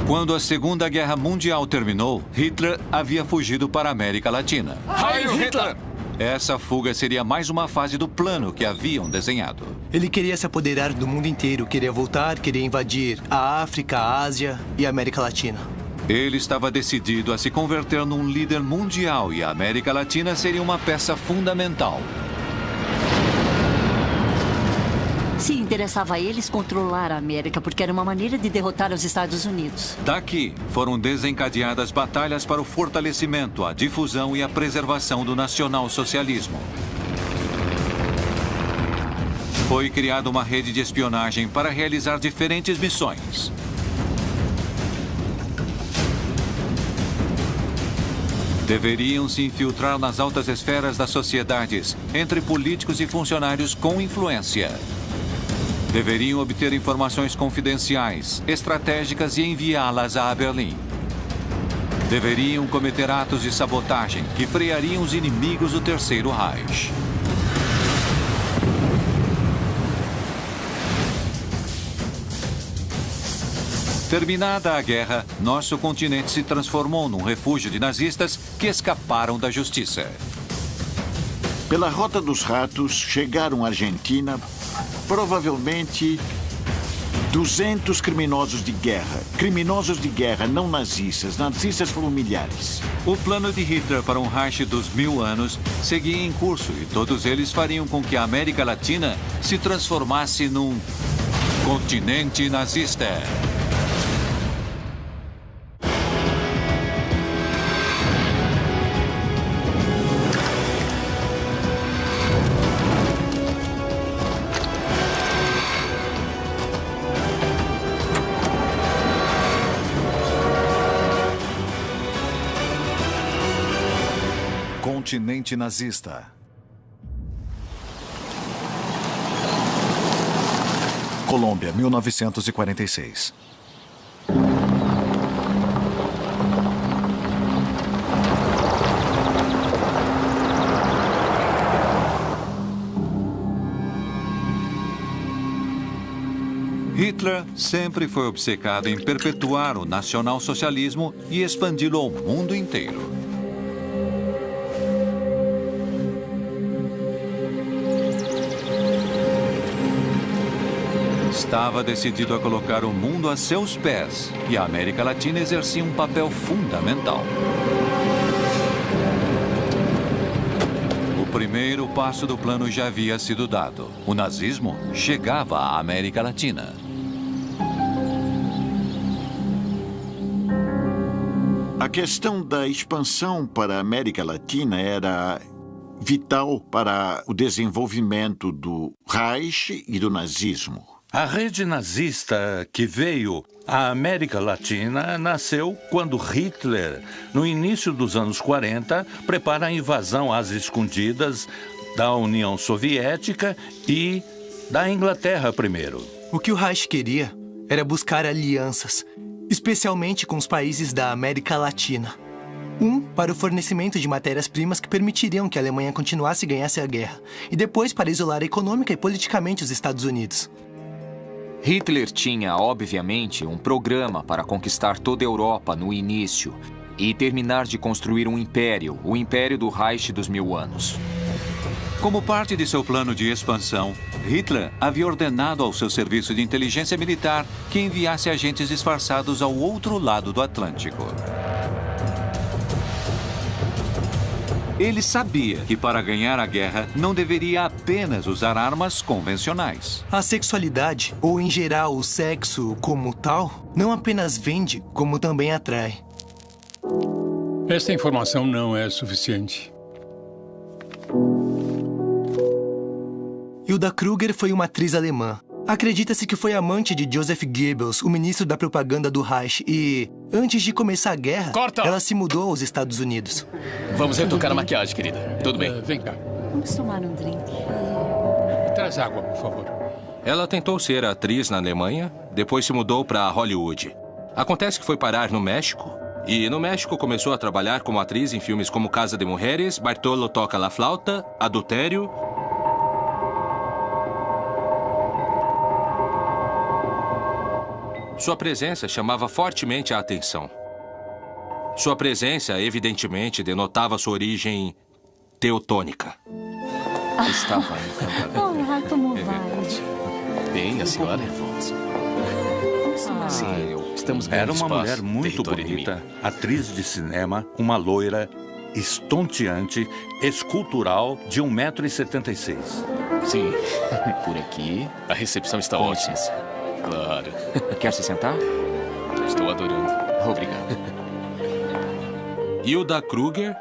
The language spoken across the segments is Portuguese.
Quando a Segunda Guerra Mundial terminou, Hitler havia fugido para a América Latina. Heil Hitler! Essa fuga seria mais uma fase do plano que haviam desenhado. Ele queria se apoderar do mundo inteiro, queria voltar, queria invadir a África, a Ásia e a América Latina. Ele estava decidido a se converter num líder mundial e a América Latina seria uma peça fundamental. Se interessava a eles controlar a América, porque era uma maneira de derrotar os Estados Unidos. Daqui foram desencadeadas batalhas para o fortalecimento, a difusão e a preservação do nacionalsocialismo. Foi criada uma rede de espionagem para realizar diferentes missões. Deveriam se infiltrar nas altas esferas das sociedades, entre políticos e funcionários com influência. Deveriam obter informações confidenciais, estratégicas e enviá-las a Berlim. Deveriam cometer atos de sabotagem que freariam os inimigos do Terceiro Reich. Terminada a guerra, nosso continente se transformou num refúgio de nazistas que escaparam da justiça. Pela Rota dos Ratos, chegaram à Argentina provavelmente 200 criminosos de guerra. Criminosos de guerra, não nazistas. Nazistas foram milhares. O plano de Hitler para um Reich dos 1000 anos seguia em curso e todos eles fariam com que a América Latina se transformasse num continente nazista. Continente nazista. Colômbia, 1946. Hitler sempre foi obcecado em perpetuar o nacionalsocialismo e expandi-lo ao mundo inteiro. Estava decidido a colocar o mundo a seus pés e a América Latina exercia um papel fundamental. O primeiro passo do plano já havia sido dado. O nazismo chegava à América Latina. A questão da expansão para a América Latina era vital para o desenvolvimento do Reich e do nazismo. A rede nazista que veio à América Latina nasceu quando Hitler, no início dos anos 40, prepara a invasão às escondidas da União Soviética e da Inglaterra primeiro. O que o Reich queria era buscar alianças, especialmente com os países da América Latina. Para o fornecimento de matérias-primas que permitiriam que a Alemanha continuasse e ganhasse a guerra, e depois para isolar econômica e politicamente os Estados Unidos. Hitler tinha, obviamente, um programa para conquistar toda a Europa no início e terminar de construir um império, o Império do Reich dos 1000 anos. Como parte de seu plano de expansão, Hitler havia ordenado ao seu serviço de inteligência militar que enviasse agentes disfarçados ao outro lado do Atlântico. Ele sabia que para ganhar a guerra não deveria apenas usar armas convencionais. A sexualidade, ou em geral o sexo como tal, não apenas vende, como também atrai. Esta informação não é suficiente. Hilda Kruger foi uma atriz alemã. Acredita-se que foi amante de Joseph Goebbels, o ministro da propaganda do Reich, e, antes de começar a guerra, ela se mudou aos Estados Unidos. Vamos retocar a maquiagem, querida. Tudo bem? Vem cá. Vamos tomar um drink. Traz água, por favor. Ela tentou ser atriz na Alemanha, depois se mudou para Hollywood. Acontece que foi parar no México. E no México começou a trabalhar como atriz em filmes como Casa de Mujeres, Bartolo Toca la Flauta, Adultério... Sua presença chamava fortemente a atenção. Sua presença, evidentemente, denotava sua origem teutônica. Estava encantador. Olá, como vai? Bem, a senhora? Sim, estamos ganhando Era uma espaço, mulher muito território bonita, atriz de cinema, uma loira, estonteante, escultural, de 1,76 m. Sim, por aqui a recepção está Com ótima. licença. Claro. Quer se sentar? Estou adorando. Obrigado. Hilda Kruger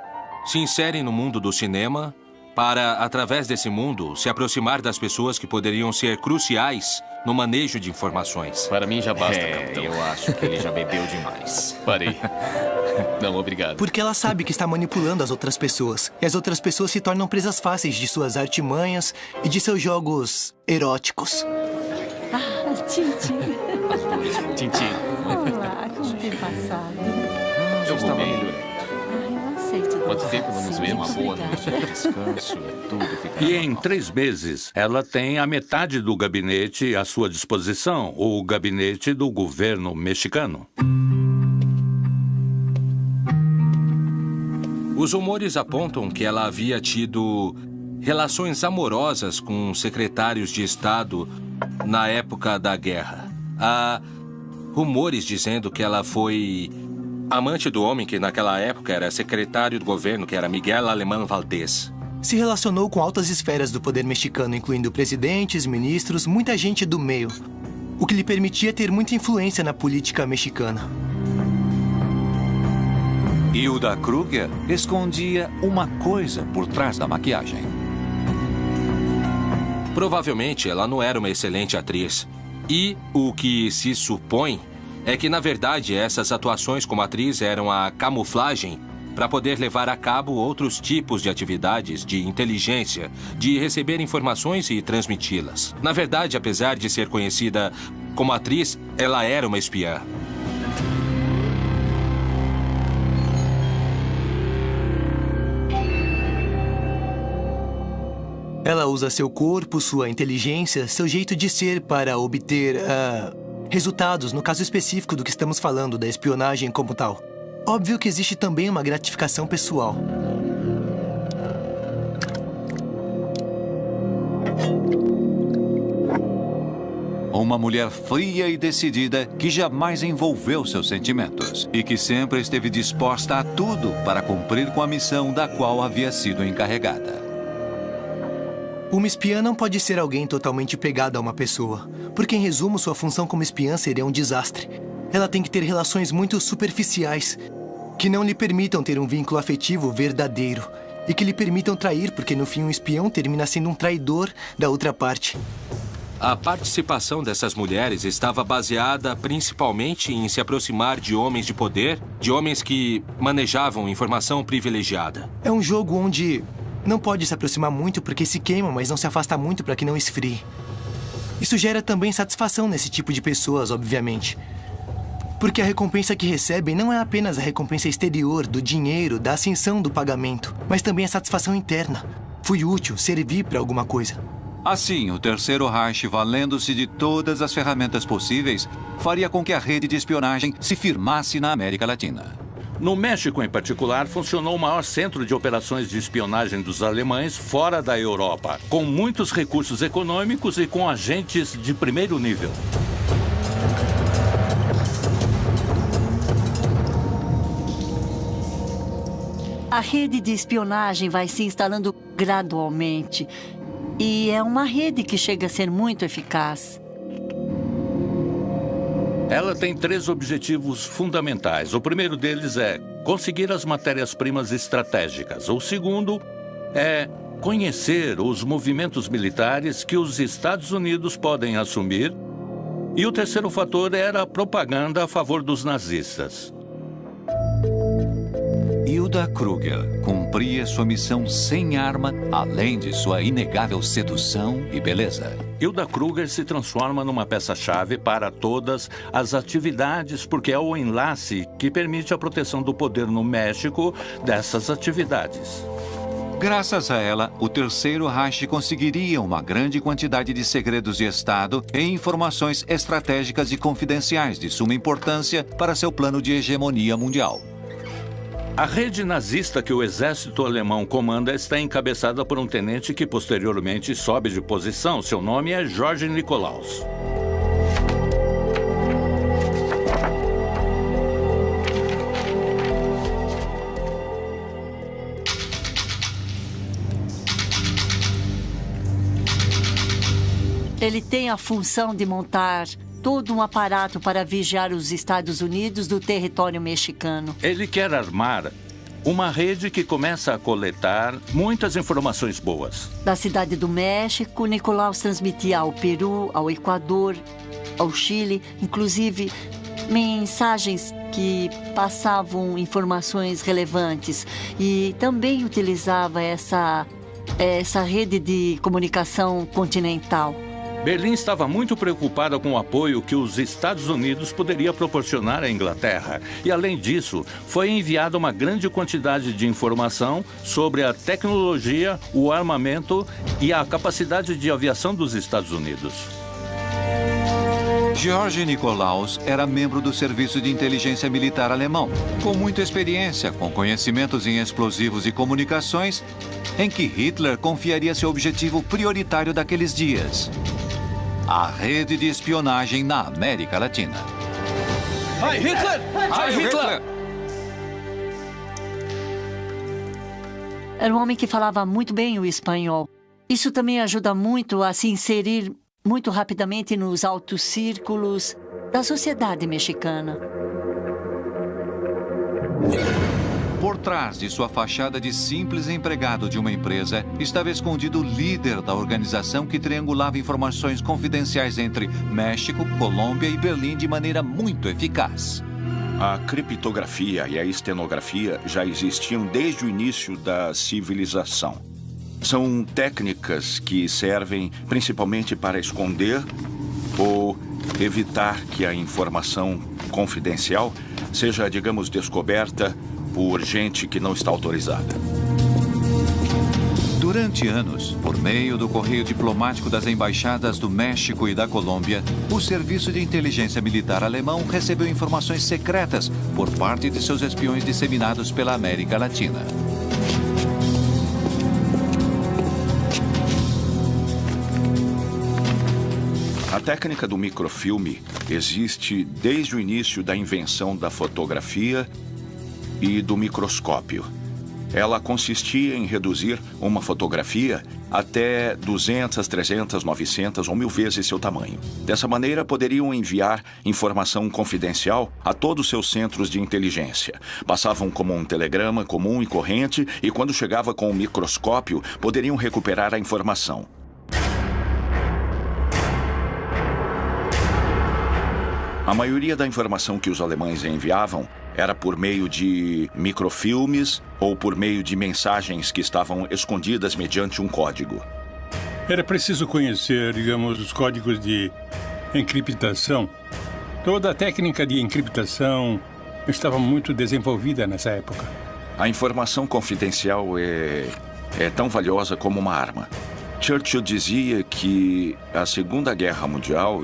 se insere no mundo do cinema para, através desse mundo, se aproximar das pessoas que poderiam ser cruciais no manejo de informações. Para mim já basta, capitão. Eu acho que ele já bebeu demais. Parei. Não, obrigado. Porque ela sabe que está manipulando as outras pessoas. E as outras pessoas se tornam presas fáceis de suas artimanhas e de seus jogos eróticos. Ah, Tintin. Tintim. Olá, como tem passado? Eu vou bem. Eu aceito. Quanto tempo não nos vemos? Uma boa noite de descanso e tudo ficará E em normal. 3 meses, ela tem a metade do gabinete à sua disposição, o gabinete do governo mexicano. Os rumores apontam que ela havia tido relações amorosas com secretários de Estado na época da guerra. Há rumores dizendo que ela foi amante do homem que naquela época era secretário do governo, que era Miguel Alemán Valdés. Se relacionou com altas esferas do poder mexicano, incluindo presidentes, ministros, muita gente do meio. O que lhe permitia ter muita influência na política mexicana. Hilda Kruger escondia uma coisa por trás da maquiagem. Provavelmente ela não era uma excelente atriz. E o que se supõe é que, na verdade, essas atuações como atriz eram a camuflagem para poder levar a cabo outros tipos de atividades de inteligência, de receber informações e transmiti-las. Na verdade, apesar de ser conhecida como atriz, ela era uma espiã. Ela usa seu corpo, sua inteligência, seu jeito de ser para obter resultados, no caso específico do que estamos falando, da espionagem como tal. Óbvio que existe também uma gratificação pessoal. Uma mulher fria e decidida que jamais envolveu seus sentimentos e que sempre esteve disposta a tudo para cumprir com a missão da qual havia sido encarregada. Uma espiã não pode ser alguém totalmente pegado a uma pessoa, porque, em resumo, sua função como espiã seria um desastre. Ela tem que ter relações muito superficiais, que não lhe permitam ter um vínculo afetivo verdadeiro e que lhe permitam trair, porque, no fim, um espião termina sendo um traidor da outra parte. A participação dessas mulheres estava baseada principalmente em se aproximar de homens de poder, de homens que manejavam informação privilegiada. É um jogo onde não pode se aproximar muito porque se queima, mas não se afasta muito para que não esfrie. Isso gera também satisfação nesse tipo de pessoas, obviamente. Porque a recompensa que recebem não é apenas a recompensa exterior, do dinheiro, da ascensão do pagamento, mas também a satisfação interna. Fui útil, servi para alguma coisa. Assim, o Terceiro Reich, valendo-se de todas as ferramentas possíveis, faria com que a rede de espionagem se firmasse na América Latina. No México, em particular, funcionou o maior centro de operações de espionagem dos alemães fora da Europa, com muitos recursos econômicos e com agentes de primeiro nível. A rede de espionagem vai se instalando gradualmente. E é uma rede que chega a ser muito eficaz. Ela tem 3 objetivos fundamentais. O primeiro deles é conseguir as matérias-primas estratégicas. O segundo é conhecer os movimentos militares que os Estados Unidos podem assumir. E o terceiro fator era a propaganda a favor dos nazistas. Hilda Kruger cumpria sua missão sem arma, além de sua inegável sedução e beleza. Hilda Kruger se transforma numa peça-chave para todas as atividades, porque é o enlace que permite a proteção do poder no México dessas atividades. Graças a ela, o Terceiro Reich conseguiria uma grande quantidade de segredos de Estado e informações estratégicas e confidenciais de suma importância para seu plano de hegemonia mundial. A rede nazista que o exército alemão comanda está encabeçada por um tenente que posteriormente sobe de posição. Seu nome é George Nikolaus. Ele tem a função de montar todo um aparato para vigiar os Estados Unidos do território mexicano. Ele quer armar uma rede que começa a coletar muitas informações boas. Da cidade do México, Nikolaus transmitia ao Peru, ao Equador, ao Chile, inclusive mensagens que passavam informações relevantes. E também utilizava essa rede de comunicação continental. Berlim estava muito preocupada com o apoio que os Estados Unidos poderia proporcionar à Inglaterra. E, além disso, foi enviada uma grande quantidade de informação sobre a tecnologia, o armamento e a capacidade de aviação dos Estados Unidos. George Nikolaus era membro do Serviço de Inteligência Militar alemão, com muita experiência, com conhecimentos em explosivos e comunicações, em que Hitler confiaria seu objetivo prioritário daqueles dias: a rede de espionagem na América Latina. Heil Hitler! Heil Hitler! Era um homem que falava muito bem o espanhol. Isso também ajuda muito a se inserir muito rapidamente nos altos círculos da sociedade mexicana. Por trás de sua fachada de simples empregado de uma empresa, estava escondido o líder da organização que triangulava informações confidenciais entre México, Colômbia e Berlim de maneira muito eficaz. A criptografia e a estenografia já existiam desde o início da civilização. São técnicas que servem principalmente para esconder ou evitar que a informação confidencial seja, digamos, descoberta por gente que não está autorizada. Durante anos, por meio do correio diplomático das embaixadas do México e da Colômbia, o Serviço de Inteligência Militar alemão recebeu informações secretas por parte de seus espiões disseminados pela América Latina. A técnica do microfilme existe desde o início da invenção da fotografia e do microscópio. Ela consistia em reduzir uma fotografia até 200, 300, 900 ou 1000 vezes seu tamanho. Dessa maneira, poderiam enviar informação confidencial a todos os seus centros de inteligência. Passavam como um telegrama comum e corrente e, quando chegava com o microscópio, poderiam recuperar a informação. A maioria da informação que os alemães enviavam era por meio de microfilmes ou por meio de mensagens que estavam escondidas mediante um código. Era preciso conhecer, digamos, os códigos de encriptação. Toda a técnica de encriptação estava muito desenvolvida nessa época. A informação confidencial é tão valiosa como uma arma. Churchill dizia que a Segunda Guerra Mundial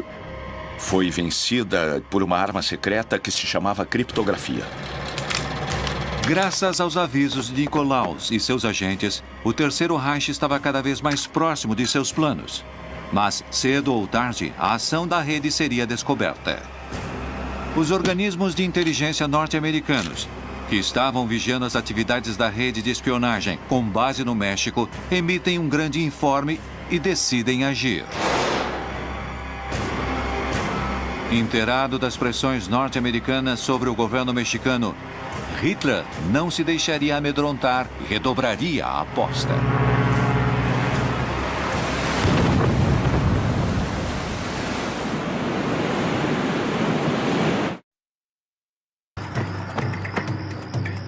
foi vencida por uma arma secreta que se chamava criptografia. Graças aos avisos de Nikolaus e seus agentes, o Terceiro Reich estava cada vez mais próximo de seus planos. Mas, cedo ou tarde, a ação da rede seria descoberta. Os organismos de inteligência norte-americanos, que estavam vigiando as atividades da rede de espionagem com base no México, emitem um grande informe e decidem agir. Inteirado das pressões norte-americanas sobre o governo mexicano, Hitler não se deixaria amedrontar e redobraria a aposta.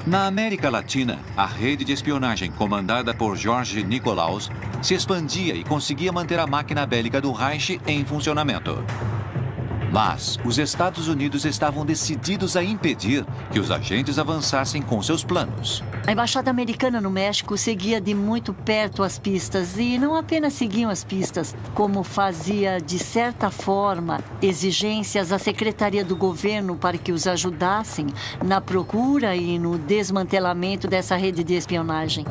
Na América Latina, a rede de espionagem comandada por George Nikolaus se expandia e conseguia manter a máquina bélica do Reich em funcionamento. Mas os Estados Unidos estavam decididos a impedir que os agentes avançassem com seus planos. A embaixada americana no México seguia de muito perto as pistas e não apenas seguiam as pistas, como fazia, de certa forma, exigências à Secretaria do Governo para que os ajudassem na procura e no desmantelamento dessa rede de espionagem.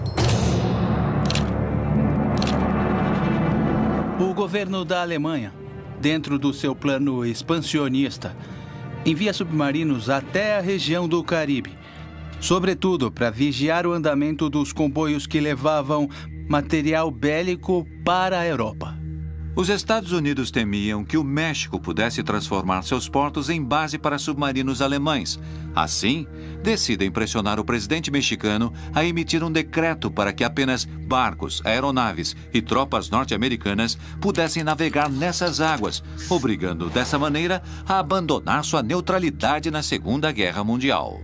O governo da Alemanha, dentro do seu plano expansionista, envia submarinos até a região do Caribe, sobretudo para vigiar o andamento dos comboios que levavam material bélico para a Europa. Os Estados Unidos temiam que o México pudesse transformar seus portos em base para submarinos alemães. Assim, decidem pressionar o presidente mexicano a emitir um decreto para que apenas barcos, aeronaves e tropas norte-americanas pudessem navegar nessas águas, obrigando dessa maneira a abandonar sua neutralidade na Segunda Guerra Mundial.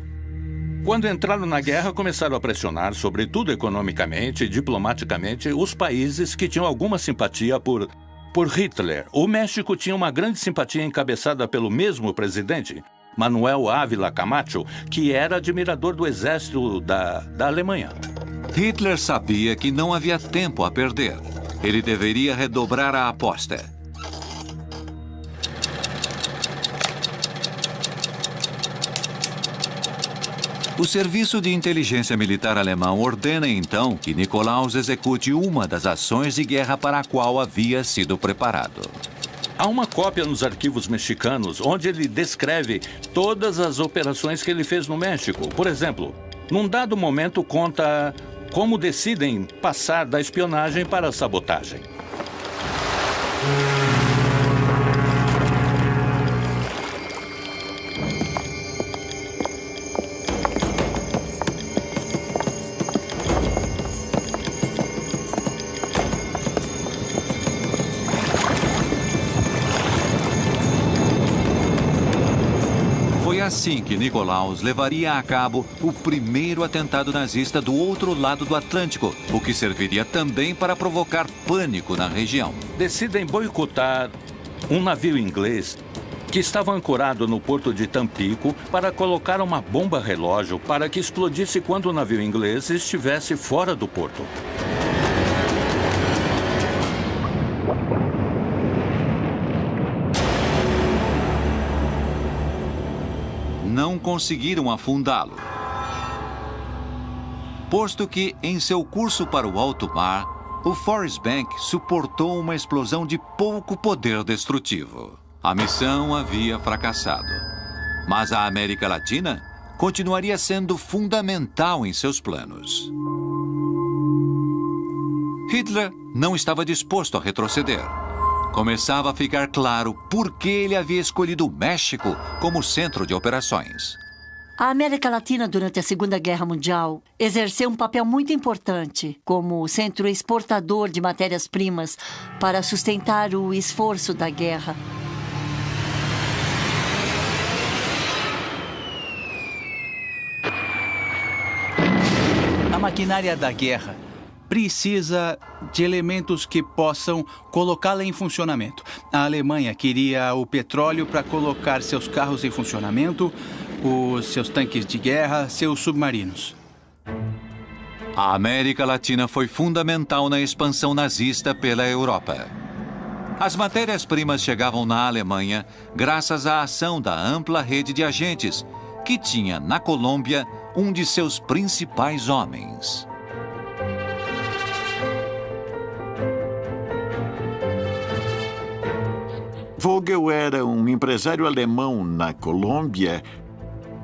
Quando entraram na guerra, começaram a pressionar, sobretudo economicamente e diplomaticamente, os países que tinham alguma simpatia por Hitler. O México tinha uma grande simpatia encabeçada pelo mesmo presidente, Manuel Ávila Camacho, que era admirador do exército da Alemanha. Hitler sabia que não havia tempo a perder. Ele deveria redobrar a aposta. O Serviço de Inteligência Militar Alemão ordena então que Nikolaus execute uma das ações de guerra para a qual havia sido preparado. Há uma cópia nos arquivos mexicanos onde ele descreve todas as operações que ele fez no México. Por exemplo, num dado momento conta como decidem passar da espionagem para a sabotagem. Assim que Nikolaus levaria a cabo o primeiro atentado nazista do outro lado do Atlântico, o que serviria também para provocar pânico na região. Decidem boicotar um navio inglês que estava ancorado no porto de Tampico para colocar uma bomba relógio para que explodisse quando o navio inglês estivesse fora do porto. Não conseguiram afundá-lo, posto que, em seu curso para o alto mar, o Forrest Bank suportou uma explosão de pouco poder destrutivo. A missão havia fracassado, mas a América Latina continuaria sendo fundamental em seus planos. Hitler não estava disposto a retroceder. Começava a ficar claro por que ele havia escolhido o México como centro de operações. A América Latina, durante a Segunda Guerra Mundial, exerceu um papel muito importante como centro exportador de matérias-primas para sustentar o esforço da guerra. A maquinária da guerra precisa de elementos que possam colocá-la em funcionamento. A Alemanha queria o petróleo para colocar seus carros em funcionamento, os seus tanques de guerra, seus submarinos. A América Latina foi fundamental na expansão nazista pela Europa. As matérias-primas chegavam na Alemanha graças à ação da ampla rede de agentes, que tinha na Colômbia um de seus principais homens. Vogel era um empresário alemão na Colômbia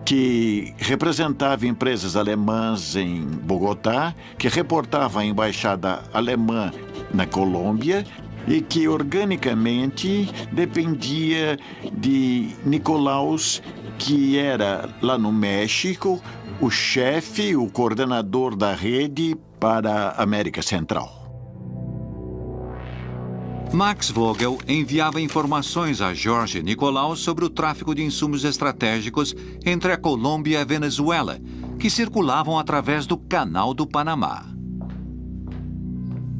que representava empresas alemãs em Bogotá, que reportava à embaixada alemã na Colômbia e que organicamente dependia de Nikolaus, que era lá no México o chefe, o coordenador da rede para a América Central. Max Vogel enviava informações a Jorge Nikolaus sobre o tráfico de insumos estratégicos entre a Colômbia e a Venezuela, que circulavam através do Canal do Panamá.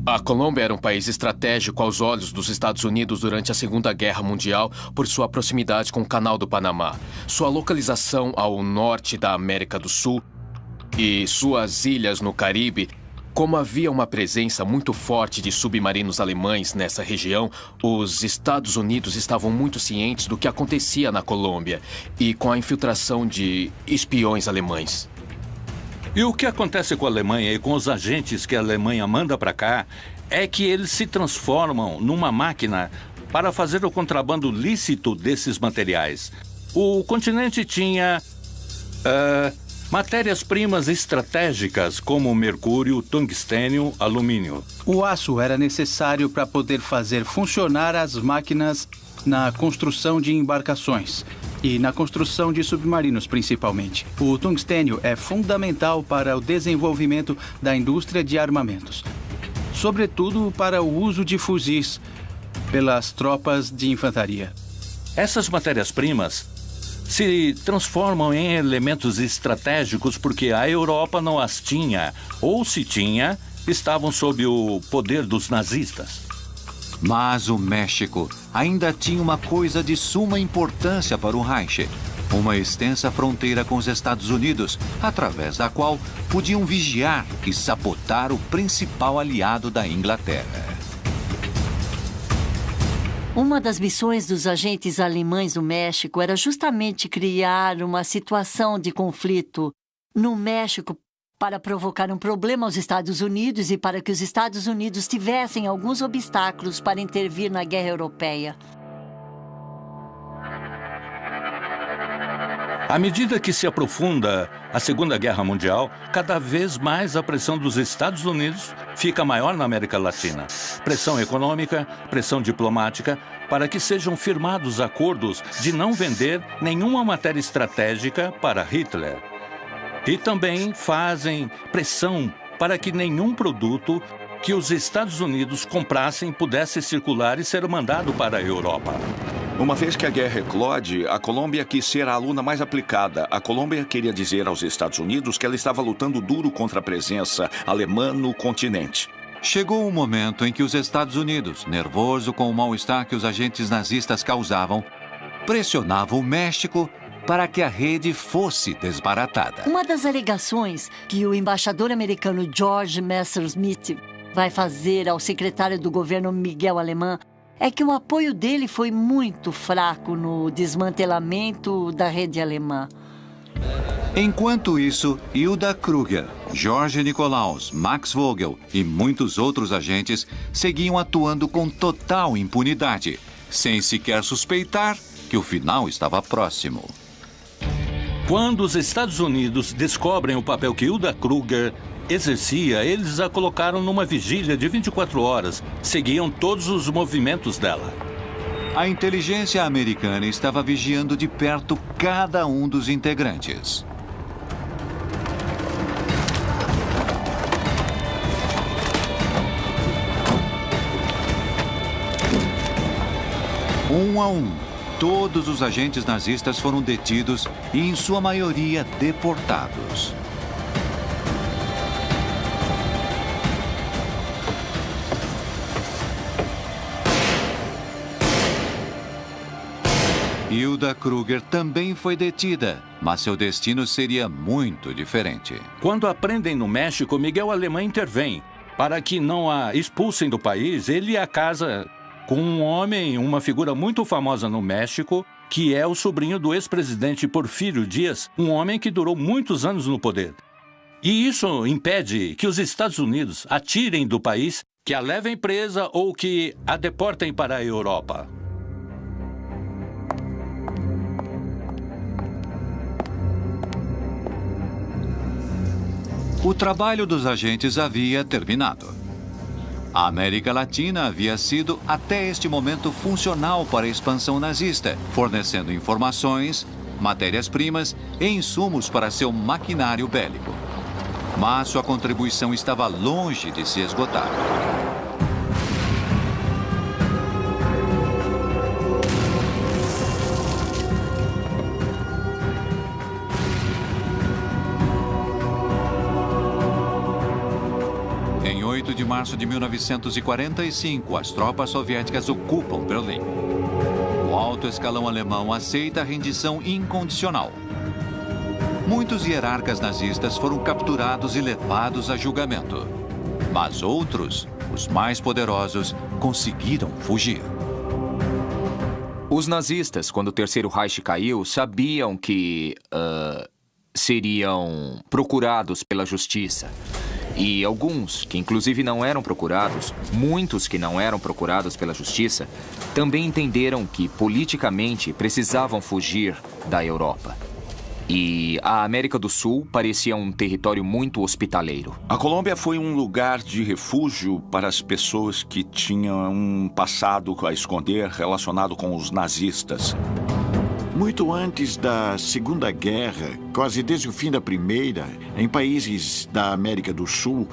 A Colômbia era um país estratégico aos olhos dos Estados Unidos durante a Segunda Guerra Mundial por sua proximidade com o Canal do Panamá, sua localização ao norte da América do Sul e suas ilhas no Caribe. Como havia uma presença muito forte de submarinos alemães nessa região, os Estados Unidos estavam muito cientes do que acontecia na Colômbia e com a infiltração de espiões alemães. E o que acontece com a Alemanha e com os agentes que a Alemanha manda para cá é que eles se transformam numa máquina para fazer o contrabando lícito desses materiais. O continente tinha matérias-primas estratégicas como mercúrio, tungstênio, alumínio. O aço era necessário para poder fazer funcionar as máquinas na construção de embarcações e na construção de submarinos, principalmente. O tungstênio é fundamental para o desenvolvimento da indústria de armamentos, sobretudo para o uso de fuzis pelas tropas de infantaria. Essas matérias-primas se transformam em elementos estratégicos porque a Europa não as tinha, ou se tinha, estavam sob o poder dos nazistas. Mas o México ainda tinha uma coisa de suma importância para o Reich: uma extensa fronteira com os Estados Unidos, através da qual podiam vigiar e sabotar o principal aliado da Inglaterra. Uma das missões dos agentes alemães no México era justamente criar uma situação de conflito no México para provocar um problema aos Estados Unidos e para que os Estados Unidos tivessem alguns obstáculos para intervir na guerra europeia. À medida que se aprofunda a Segunda Guerra Mundial, cada vez mais a pressão dos Estados Unidos fica maior na América Latina. Pressão econômica, pressão diplomática, para que sejam firmados acordos de não vender nenhuma matéria estratégica para Hitler. E também fazem pressão para que nenhum produto que os Estados Unidos comprassem pudesse circular e ser mandado para a Europa. Uma vez que a guerra eclode, a Colômbia quis ser a aluna mais aplicada. A Colômbia queria dizer aos Estados Unidos que ela estava lutando duro contra a presença alemã no continente. Chegou o momento em que os Estados Unidos, nervoso com o mal-estar que os agentes nazistas causavam, pressionavam o México para que a rede fosse desbaratada. Uma das alegações que o embaixador americano George Messerschmitt vai fazer ao secretário do governo Miguel Alemán é que o apoio dele foi muito fraco no desmantelamento da rede alemã. Enquanto isso, Hilda Kruger, Jorge Nicolaus, Max Vogel e muitos outros agentes seguiam atuando com total impunidade, sem sequer suspeitar que o final estava próximo. Quando os Estados Unidos descobrem o papel que Hilda Kruger exercia, eles a colocaram numa vigília de 24 horas. Seguiam todos os movimentos dela. A inteligência americana estava vigiando de perto cada um dos integrantes. Um a um, todos os agentes nazistas foram detidos e, em sua maioria, deportados. Hilda Kruger também foi detida, mas seu destino seria muito diferente. Quando a prendem no México, Miguel Alemán intervém. Para que não a expulsem do país, ele a casa com um homem, uma figura muito famosa no México, que é o sobrinho do ex-presidente Porfírio Díaz, um homem que durou muitos anos no poder. E isso impede que os Estados Unidos a tirem do país, que a levem presa ou que a deportem para a Europa. O trabalho dos agentes havia terminado. A América Latina havia sido, até este momento, funcional para a expansão nazista, fornecendo informações, matérias-primas e insumos para seu maquinário bélico. Mas sua contribuição estava longe de se esgotar. Em 8 de março de 1945, as tropas soviéticas ocupam Berlim. O alto escalão alemão aceita a rendição incondicional. Muitos hierarcas nazistas foram capturados e levados a julgamento. Mas outros, os mais poderosos, conseguiram fugir. Os nazistas, quando o Terceiro Reich caiu, sabiam que seriam procurados pela justiça. E alguns, que inclusive não eram procurados, muitos que não eram procurados pela justiça, também entenderam que politicamente precisavam fugir da Europa. E a América do Sul parecia um território muito hospitaleiro. A Colômbia foi um lugar de refúgio para as pessoas que tinham um passado a esconder relacionado com os nazistas. Muito antes da Segunda Guerra, quase desde o fim da Primeira, em países da América do Sul,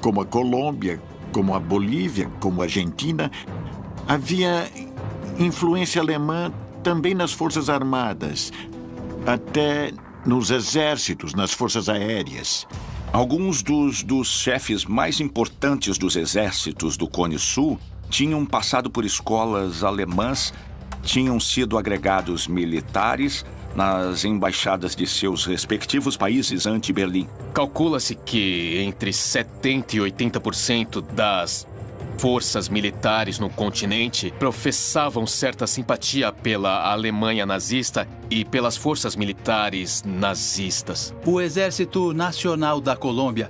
como a Colômbia, como a Bolívia, como a Argentina, havia influência alemã também nas forças armadas, até nos exércitos, nas forças aéreas. Alguns dos chefes mais importantes dos exércitos do Cone Sul tinham passado por escolas alemãs, tinham sido agregados militares nas embaixadas de seus respectivos países anti-Berlim. Calcula-se que entre 70% e 80% das forças militares no continente professavam certa simpatia pela Alemanha nazista e pelas forças militares nazistas. O Exército Nacional da Colômbia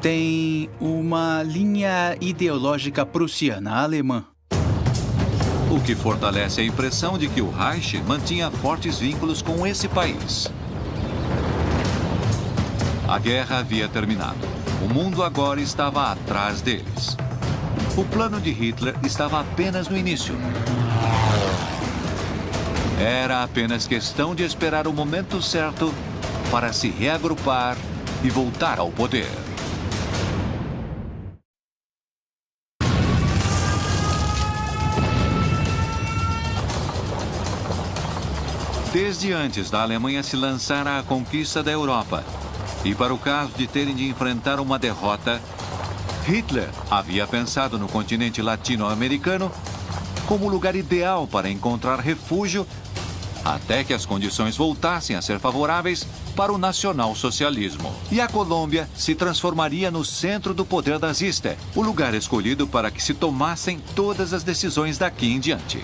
tem uma linha ideológica prussiana, alemã. O que fortalece a impressão de que o Reich mantinha fortes vínculos com esse país. A guerra havia terminado. O mundo agora estava atrás deles. O plano de Hitler estava apenas no início. Era apenas questão de esperar o momento certo para se reagrupar e voltar ao poder. Desde antes da Alemanha se lançar à conquista da Europa, e para o caso de terem de enfrentar uma derrota, Hitler havia pensado no continente latino-americano como o lugar ideal para encontrar refúgio até que as condições voltassem a ser favoráveis para o nacional-socialismo. E a Colômbia se transformaria no centro do poder nazista, o lugar escolhido para que se tomassem todas as decisões daqui em diante.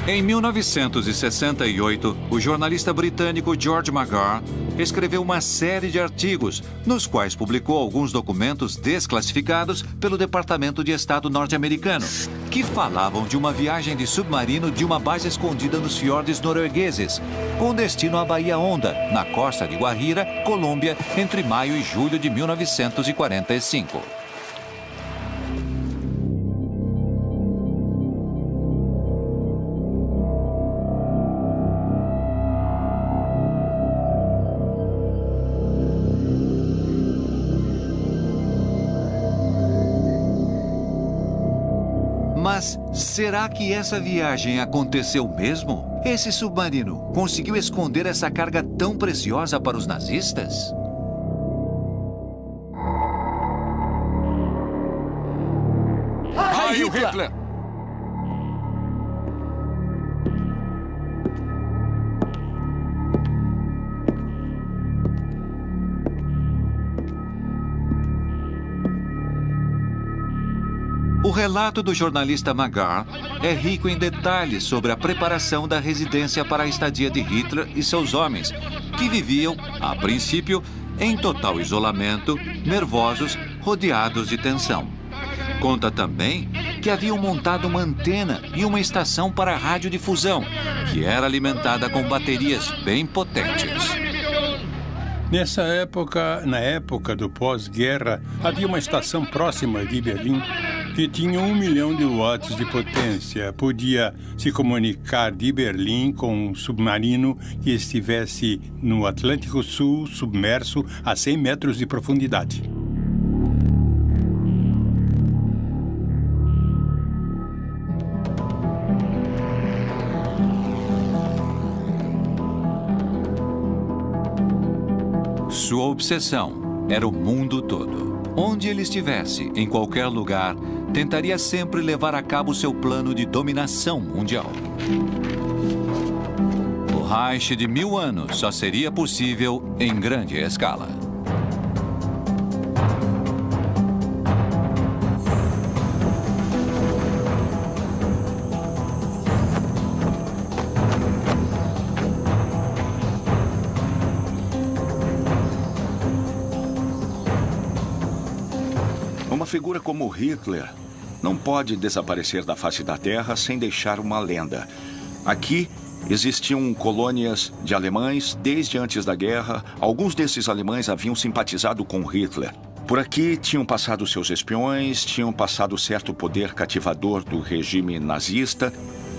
Em 1968, o jornalista britânico George McGrath escreveu uma série de artigos, nos quais publicou alguns documentos desclassificados pelo Departamento de Estado norte-americano, que falavam de uma viagem de submarino de uma base escondida nos fiordes noruegueses, com destino à Baía Honda, na costa de Guajira, Colômbia, entre maio e julho de 1945. Mas será que essa viagem aconteceu mesmo? Esse submarino conseguiu esconder essa carga tão preciosa para os nazistas? Heil Hitler! O relato do jornalista McGrath é rico em detalhes sobre a preparação da residência para a estadia de Hitler e seus homens, que viviam, a princípio, em total isolamento, nervosos, rodeados de tensão. Conta também que haviam montado uma antena e uma estação para radiodifusão, que era alimentada com baterias bem potentes. Na época do pós-guerra, havia uma estação próxima de Berlim que tinha 1 milhão de watts de potência. Podia se comunicar de Berlim com um submarino que estivesse no Atlântico Sul, submerso a 100 metros de profundidade. Sua obsessão era o mundo todo. Onde ele estivesse, em qualquer lugar, tentaria sempre levar a cabo seu plano de dominação mundial. O Reich de 1000 anos só seria possível em grande escala. Uma figura como Hitler não pode desaparecer da face da Terra sem deixar uma lenda. Aqui existiam colônias de alemães desde antes da guerra. Alguns desses alemães haviam simpatizado com Hitler. Por aqui tinham passado seus espiões, tinham passado certo poder cativador do regime nazista.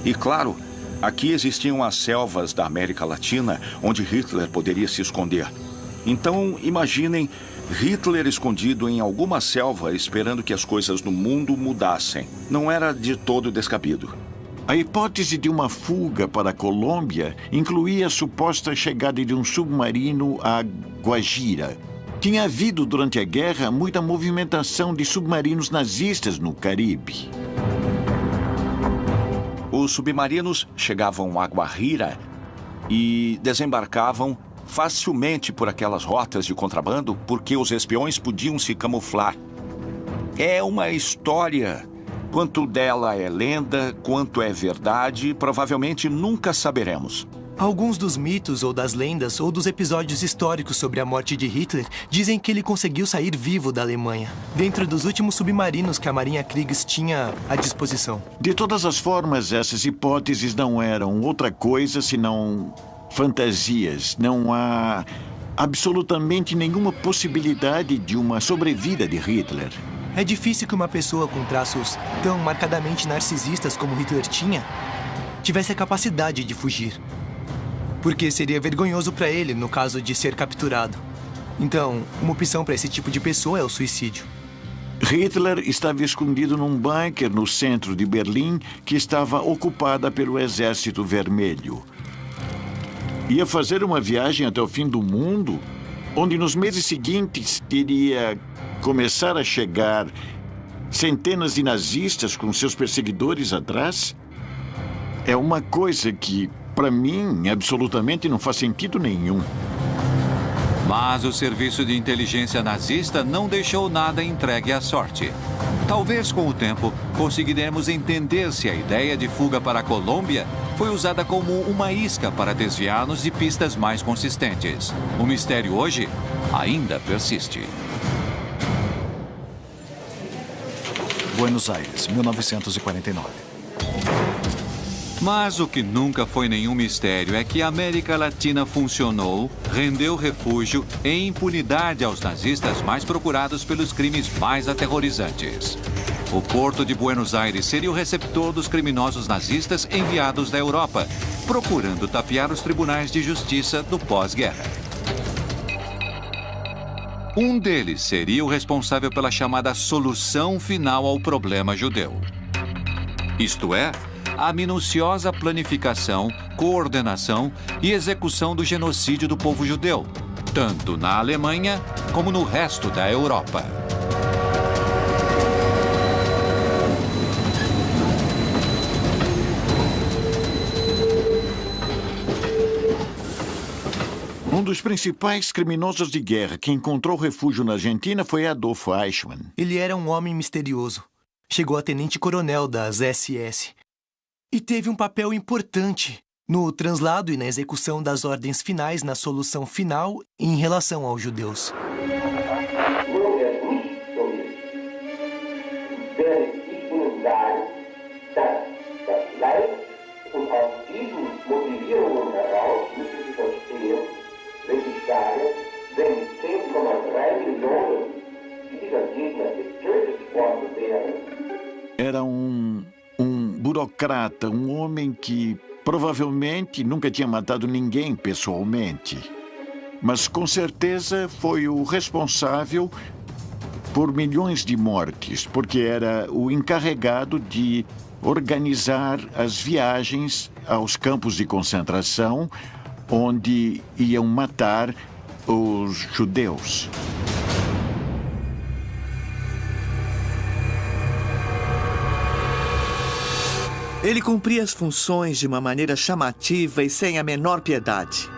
E, claro, aqui existiam as selvas da América Latina, onde Hitler poderia se esconder. Então, imaginem Hitler escondido em alguma selva esperando que as coisas no mundo mudassem. Não era de todo descabido. A hipótese de uma fuga para a Colômbia incluía a suposta chegada de um submarino a Guajira. Tinha havido, durante a guerra, muita movimentação de submarinos nazistas no Caribe. Os submarinos chegavam a Guajira e desembarcavam facilmente por aquelas rotas de contrabando, porque os espiões podiam se camuflar. É uma história. Quanto dela é lenda, quanto é verdade, provavelmente nunca saberemos. Alguns dos mitos ou das lendas ou dos episódios históricos sobre a morte de Hitler dizem que ele conseguiu sair vivo da Alemanha, dentro dos últimos submarinos que a Marinha Kriegs tinha à disposição. De todas as formas, essas hipóteses não eram outra coisa senão fantasias. Não há absolutamente nenhuma possibilidade de uma sobrevida de Hitler. É difícil que uma pessoa com traços tão marcadamente narcisistas como Hitler tinha tivesse a capacidade de fugir. Porque seria vergonhoso para ele no caso de ser capturado. Então, uma opção para esse tipo de pessoa é o suicídio. Hitler estava escondido num bunker no centro de Berlim que estava ocupada pelo Exército Vermelho. Ia fazer uma viagem até o fim do mundo, onde nos meses seguintes teria começar a chegar centenas de nazistas com seus perseguidores atrás. É uma coisa que, para mim, absolutamente não faz sentido nenhum. Mas o serviço de inteligência nazista não deixou nada entregue à sorte. Talvez, com o tempo, conseguiremos entender se a ideia de fuga para a Colômbia foi usada como uma isca para desviar-nos de pistas mais consistentes. O mistério hoje ainda persiste. Buenos Aires, 1949. Mas o que nunca foi nenhum mistério é que a América Latina funcionou, rendeu refúgio e impunidade aos nazistas mais procurados pelos crimes mais aterrorizantes. O porto de Buenos Aires seria o receptor dos criminosos nazistas enviados da Europa, procurando tapear os tribunais de justiça do pós-guerra. Um deles seria o responsável pela chamada solução final ao problema judeu. Isto é, a minuciosa planificação, coordenação e execução do genocídio do povo judeu, tanto na Alemanha como no resto da Europa. Um dos principais criminosos de guerra que encontrou refúgio na Argentina foi Adolf Eichmann. Ele era um homem misterioso. Chegou a tenente-coronel das SS. E teve um papel importante no translado e na execução das ordens finais na solução final em relação aos judeus. Era um burocrata, um homem que provavelmente nunca tinha matado ninguém pessoalmente, mas com certeza foi o responsável por milhões de mortes, porque era o encarregado de organizar as viagens aos campos de concentração onde iam matar os judeus. Ele cumpria as funções de uma maneira chamativa e sem a menor piedade.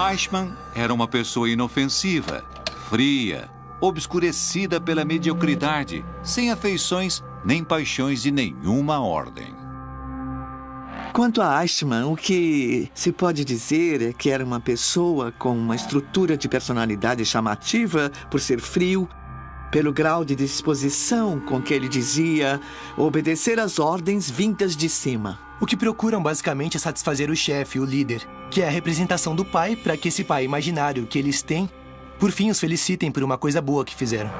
Eichmann era uma pessoa inofensiva, fria, obscurecida pela mediocridade, sem afeições nem paixões de nenhuma ordem. Quanto a Eichmann, o que se pode dizer é que era uma pessoa com uma estrutura de personalidade chamativa por ser frio, pelo grau de disposição com que ele dizia obedecer às ordens vindas de cima. O que procuram basicamente é satisfazer o chefe, o líder, que é a representação do pai para que esse pai imaginário que eles têm, por fim, os felicitem por uma coisa boa que fizeram.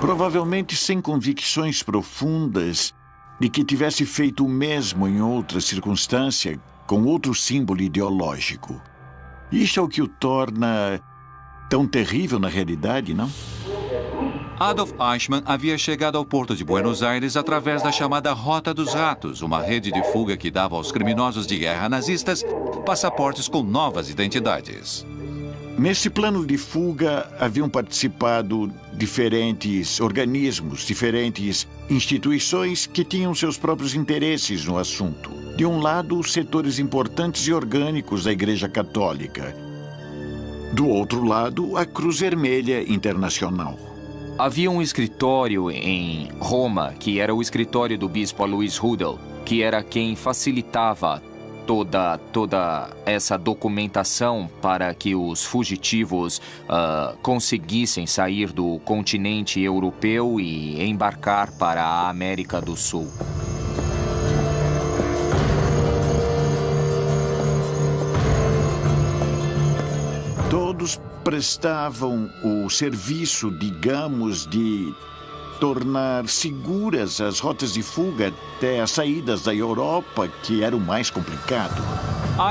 Provavelmente sem convicções profundas de que tivesse feito o mesmo em outra circunstância, com outro símbolo ideológico. Isso é o que o torna tão terrível na realidade, não? Adolf Eichmann havia chegado ao porto de Buenos Aires através da chamada Rota dos Ratos, uma rede de fuga que dava aos criminosos de guerra nazistas passaportes com novas identidades. Nesse plano de fuga haviam participado diferentes organismos, diferentes instituições que tinham seus próprios interesses no assunto. De um lado, os setores importantes e orgânicos da Igreja Católica. Do outro lado, a Cruz Vermelha Internacional. Havia um escritório em Roma, que era o escritório do bispo Alois Rudel, que era quem facilitava toda essa documentação para que os fugitivos conseguissem sair do continente europeu e embarcar para a América do Sul. Todos prestavam o serviço, digamos, de tornar seguras as rotas de fuga até as saídas da Europa, que era o mais complicado.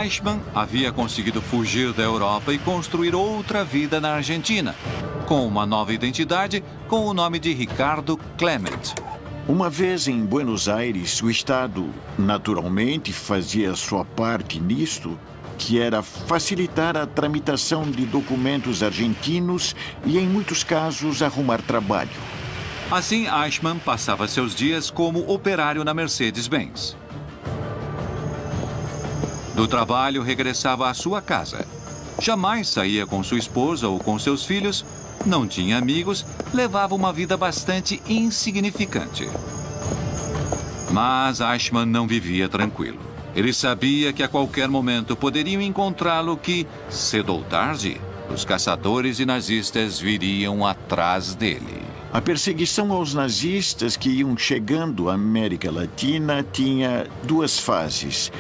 Eichmann havia conseguido fugir da Europa e construir outra vida na Argentina, com uma nova identidade, com o nome de Ricardo Clement. Uma vez em Buenos Aires, o Estado, naturalmente, fazia sua parte nisto, que era facilitar a tramitação de documentos argentinos e, em muitos casos, arrumar trabalho. Assim, Eichmann passava seus dias como operário na Mercedes-Benz. Do trabalho, regressava à sua casa. Jamais saía com sua esposa ou com seus filhos, não tinha amigos, levava uma vida bastante insignificante. Mas Eichmann não vivia tranquilo. Ele sabia que a qualquer momento poderiam encontrá-lo que, cedo ou tarde, os caçadores e nazistas viriam atrás dele. A perseguição aos nazistas que iam chegando à América Latina tinha duas fases.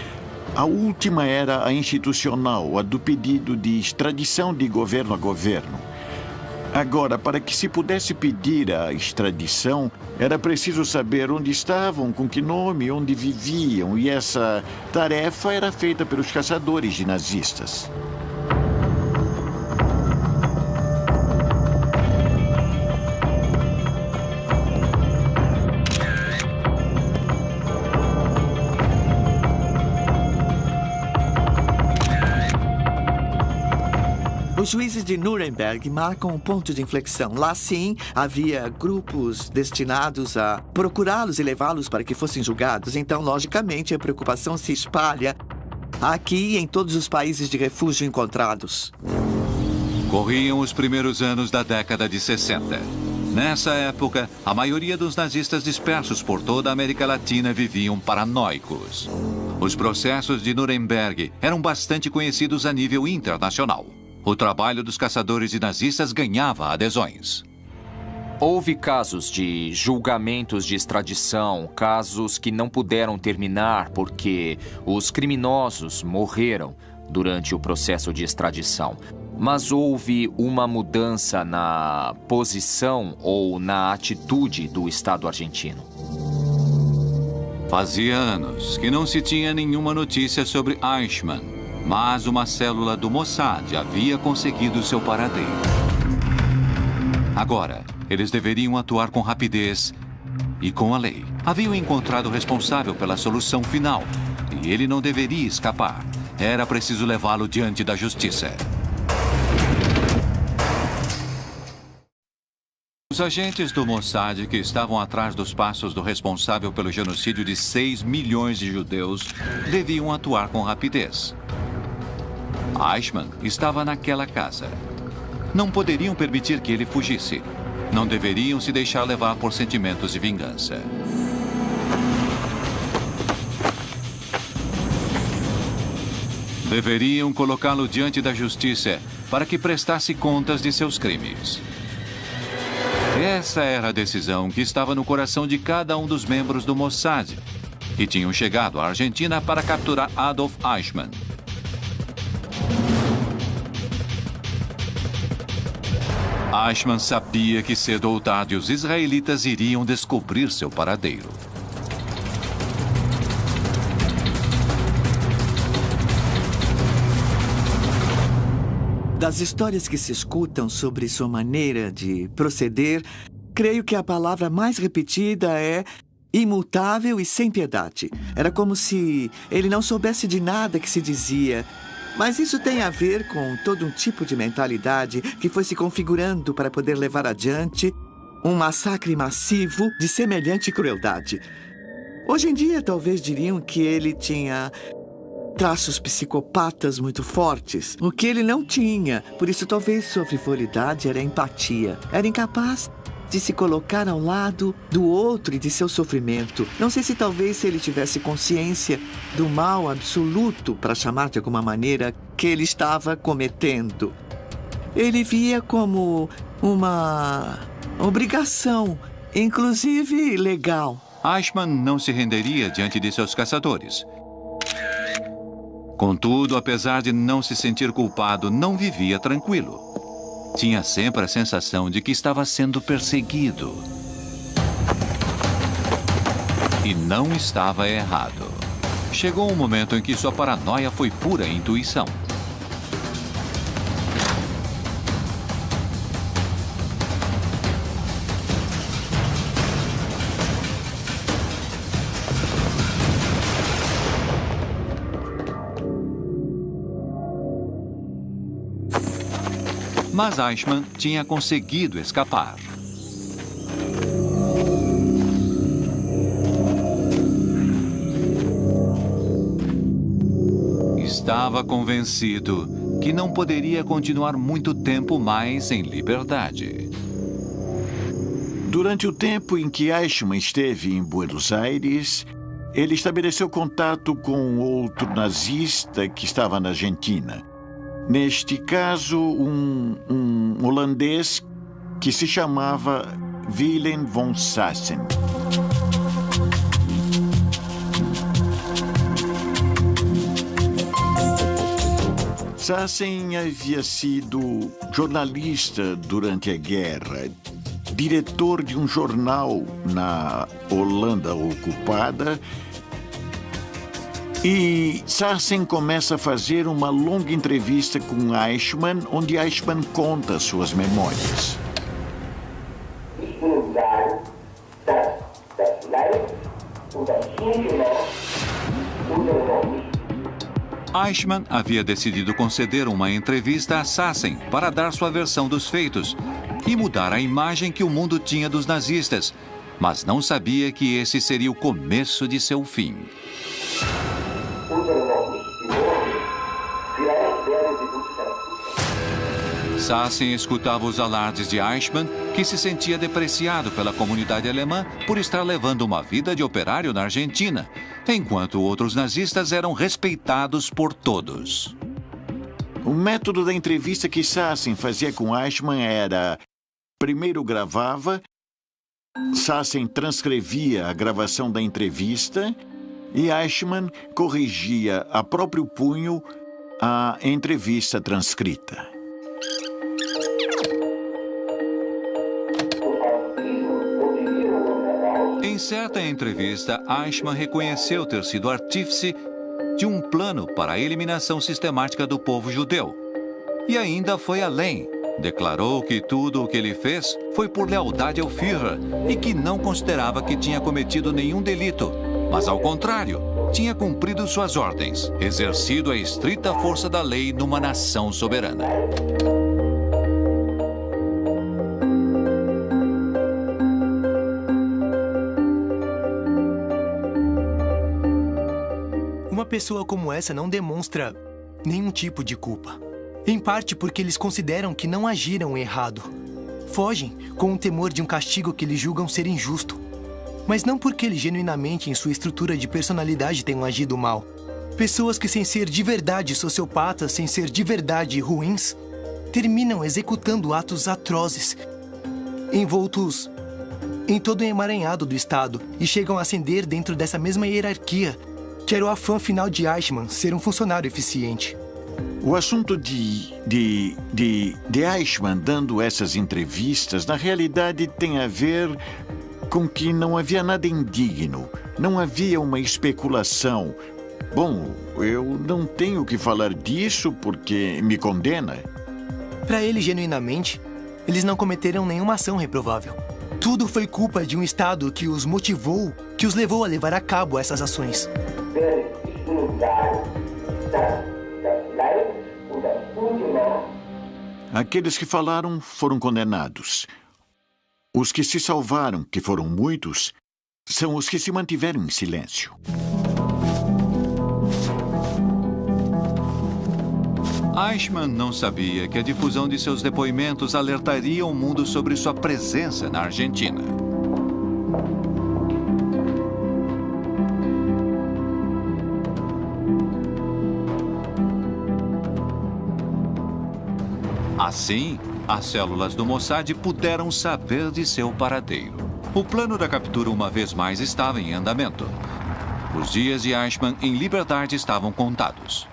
A última era a institucional, a do pedido de extradição de governo a governo. Agora, para que se pudesse pedir a extradição, era preciso saber onde estavam, com que nome, onde viviam, e essa tarefa era feita pelos caçadores de nazistas. Os juízes de Nuremberg marcam um ponto de inflexão. Lá, sim, havia grupos destinados a procurá-los e levá-los para que fossem julgados. Então, logicamente, a preocupação se espalha aqui e em todos os países de refúgio encontrados. Corriam os primeiros anos da década de 60. Nessa época, a maioria dos nazistas dispersos por toda a América Latina viviam paranoicos. Os processos de Nuremberg eram bastante conhecidos a nível internacional. O trabalho dos caçadores de nazistas ganhava adesões. Houve casos de julgamentos de extradição, casos que não puderam terminar porque os criminosos morreram, durante o processo de extradição, mas houve uma mudança na posição ou na atitude do Estado argentino. Fazia anos que não se tinha nenhuma notícia sobre Eichmann, mas uma célula do Mossad havia conseguido seu paradeiro. Agora, eles deveriam atuar com rapidez e com a lei. Haviam encontrado o responsável pela solução final e ele não deveria escapar. Era preciso levá-lo diante da justiça. Os agentes do Mossad que estavam atrás dos passos do responsável pelo genocídio de 6 milhões de judeus deviam atuar com rapidez. Eichmann estava naquela casa. Não poderiam permitir que ele fugisse. Não deveriam se deixar levar por sentimentos de vingança. Deveriam colocá-lo diante da justiça para que prestasse contas de seus crimes. Essa era a decisão que estava no coração de cada um dos membros do Mossad, que tinham chegado à Argentina para capturar Adolf Eichmann. Eichmann sabia que cedo ou tarde os israelitas iriam descobrir seu paradeiro. Das histórias que se escutam sobre sua maneira de proceder, creio que a palavra mais repetida é imutável e sem piedade. Era como se ele não soubesse de nada que se dizia. Mas isso tem a ver com todo um tipo de mentalidade que foi se configurando para poder levar adiante um massacre massivo de semelhante crueldade. Hoje em dia, talvez diriam que ele tinha traços psicopatas muito fortes, o que ele não tinha. Por isso, talvez sua frivolidade era empatia. Era incapaz de se colocar ao lado do outro e de seu sofrimento. Não sei se talvez se ele tivesse consciência do mal absoluto, para chamar de alguma maneira, que ele estava cometendo. Ele via como uma obrigação, inclusive legal. Eichmann não se renderia diante de seus caçadores. Contudo, apesar de não se sentir culpado, não vivia tranquilo. Tinha sempre a sensação de que estava sendo perseguido. E não estava errado. Chegou um momento em que sua paranoia foi pura intuição. Mas Eichmann tinha conseguido escapar. Estava convencido que não poderia continuar muito tempo mais em liberdade. Durante o tempo em que Eichmann esteve em Buenos Aires, ele estabeleceu contato com outro nazista que estava na Argentina. Neste caso, um holandês que se chamava Willem von Sassen. Sassen havia sido jornalista durante a guerra, diretor de um jornal na Holanda ocupada. E Sassen começa a fazer uma longa entrevista com Eichmann, onde Eichmann conta suas memórias. Eichmann havia decidido conceder uma entrevista a Sassen para dar sua versão dos feitos e mudar a imagem que o mundo tinha dos nazistas, mas não sabia que esse seria o começo de seu fim. Sassen escutava os alardes de Eichmann, que se sentia depreciado pela comunidade alemã por estar levando uma vida de operário na Argentina, enquanto outros nazistas eram respeitados por todos. O método da entrevista que Sassen fazia com Eichmann era: primeiro gravava, Sassen transcrevia a gravação da entrevista e Eichmann corrigia a próprio punho a entrevista transcrita. Em certa entrevista, Eichmann reconheceu ter sido artífice de um plano para a eliminação sistemática do povo judeu. E ainda foi além. Declarou que tudo o que ele fez foi por lealdade ao Führer e que não considerava que tinha cometido nenhum delito, mas, ao contrário, tinha cumprido suas ordens, exercido a estrita força da lei numa nação soberana. Uma pessoa como essa não demonstra nenhum tipo de culpa. Em parte porque eles consideram que não agiram errado. Fogem com o temor de um castigo que eles julgam ser injusto. Mas não porque eles genuinamente em sua estrutura de personalidade tenham agido mal. Pessoas que, sem ser de verdade sociopatas, sem ser de verdade ruins, terminam executando atos atrozes, envoltos em todo o emaranhado do Estado, e chegam a ascender dentro dessa mesma hierarquia, que era o afã final de Eichmann, ser um funcionário eficiente. O assunto de Eichmann dando essas entrevistas, na realidade, tem a ver com que não havia nada indigno, não havia uma especulação. Bom, eu não tenho que falar disso porque me condena. Para ele, genuinamente, eles não cometeram nenhuma ação reprovável. Tudo foi culpa de um Estado que os motivou, que os levou a levar a cabo essas ações. Aqueles que falaram foram condenados. Os que se salvaram, que foram muitos, são os que se mantiveram em silêncio. Eichmann não sabia que a difusão de seus depoimentos alertaria o mundo sobre sua presença na Argentina. Assim, as células do Mossad puderam saber de seu paradeiro. O plano da captura uma vez mais estava em andamento. Os dias de Eichmann em liberdade estavam contados.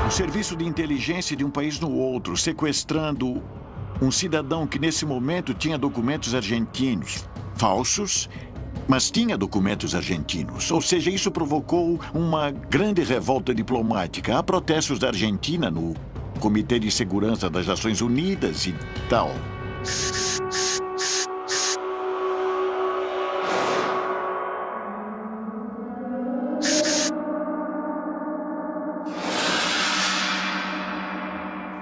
Serviço de inteligência de um país no outro, sequestrando um cidadão que nesse momento tinha documentos argentinos. Falsos, mas tinha documentos argentinos. Ou seja, isso provocou uma grande revolta diplomática. Há protestos da Argentina no Comitê de Segurança das Nações Unidas e tal.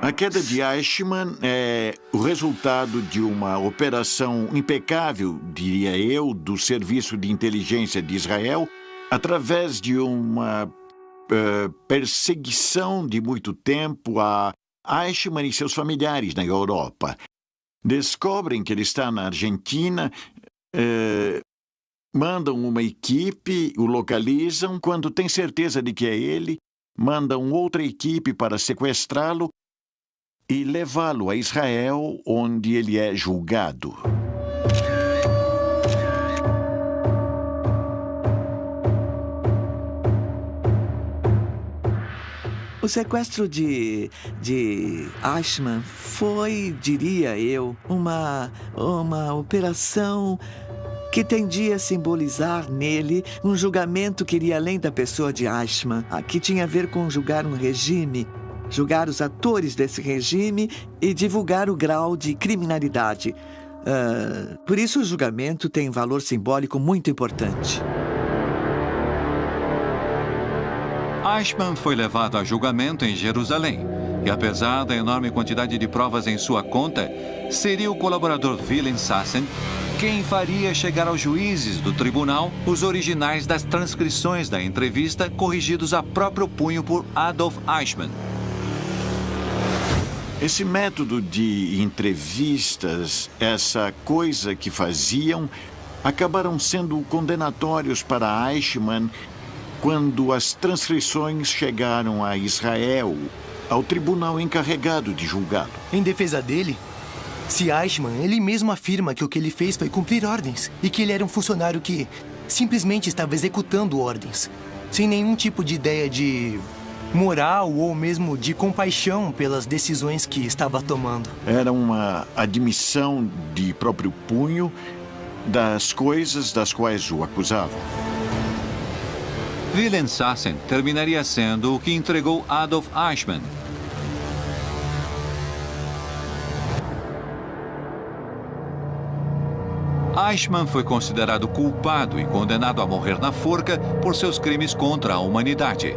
A queda de Eichmann é o resultado de uma operação impecável, diria eu, do Serviço de Inteligência de Israel, através de uma perseguição de muito tempo a Eichmann e seus familiares na Europa. Descobrem que ele está na Argentina, mandam uma equipe, o localizam. Quando têm certeza de que é ele, mandam outra equipe para sequestrá-lo e levá-lo a Israel, onde ele é julgado. O sequestro de Eichmann foi, diria eu, uma operação que tendia a simbolizar nele um julgamento que iria além da pessoa de Eichmann, que tinha a ver com julgar um regime, julgar os atores desse regime e divulgar o grau de criminalidade. Por isso, o julgamento tem um valor simbólico muito importante. Eichmann foi levado a julgamento em Jerusalém E apesar da enorme quantidade de provas em sua conta, seria o colaboradador Wilhelm Sassen quem faria chegar aos juízes do tribunal os originais das transcrições da entrevista corrigidos a próprio punho por Adolf Eichmann. Esse método de entrevistas, essa coisa que faziam, acabaram sendo condenatórios para Eichmann quando as transcrições chegaram a Israel, ao tribunal encarregado de julgá-lo. Em defesa dele, se Eichmann, ele mesmo afirma que o que ele fez foi cumprir ordens e que ele era um funcionário que simplesmente estava executando ordens, sem nenhum tipo de ideia de moral ou mesmo de compaixão pelas decisões que estava tomando. Era uma admissão de próprio punho das coisas das quais o acusavam. Wilhelm Sassen terminaria sendo o que entregou Adolf Eichmann. Eichmann foi considerado culpado e condenado a morrer na forca por seus crimes contra a humanidade.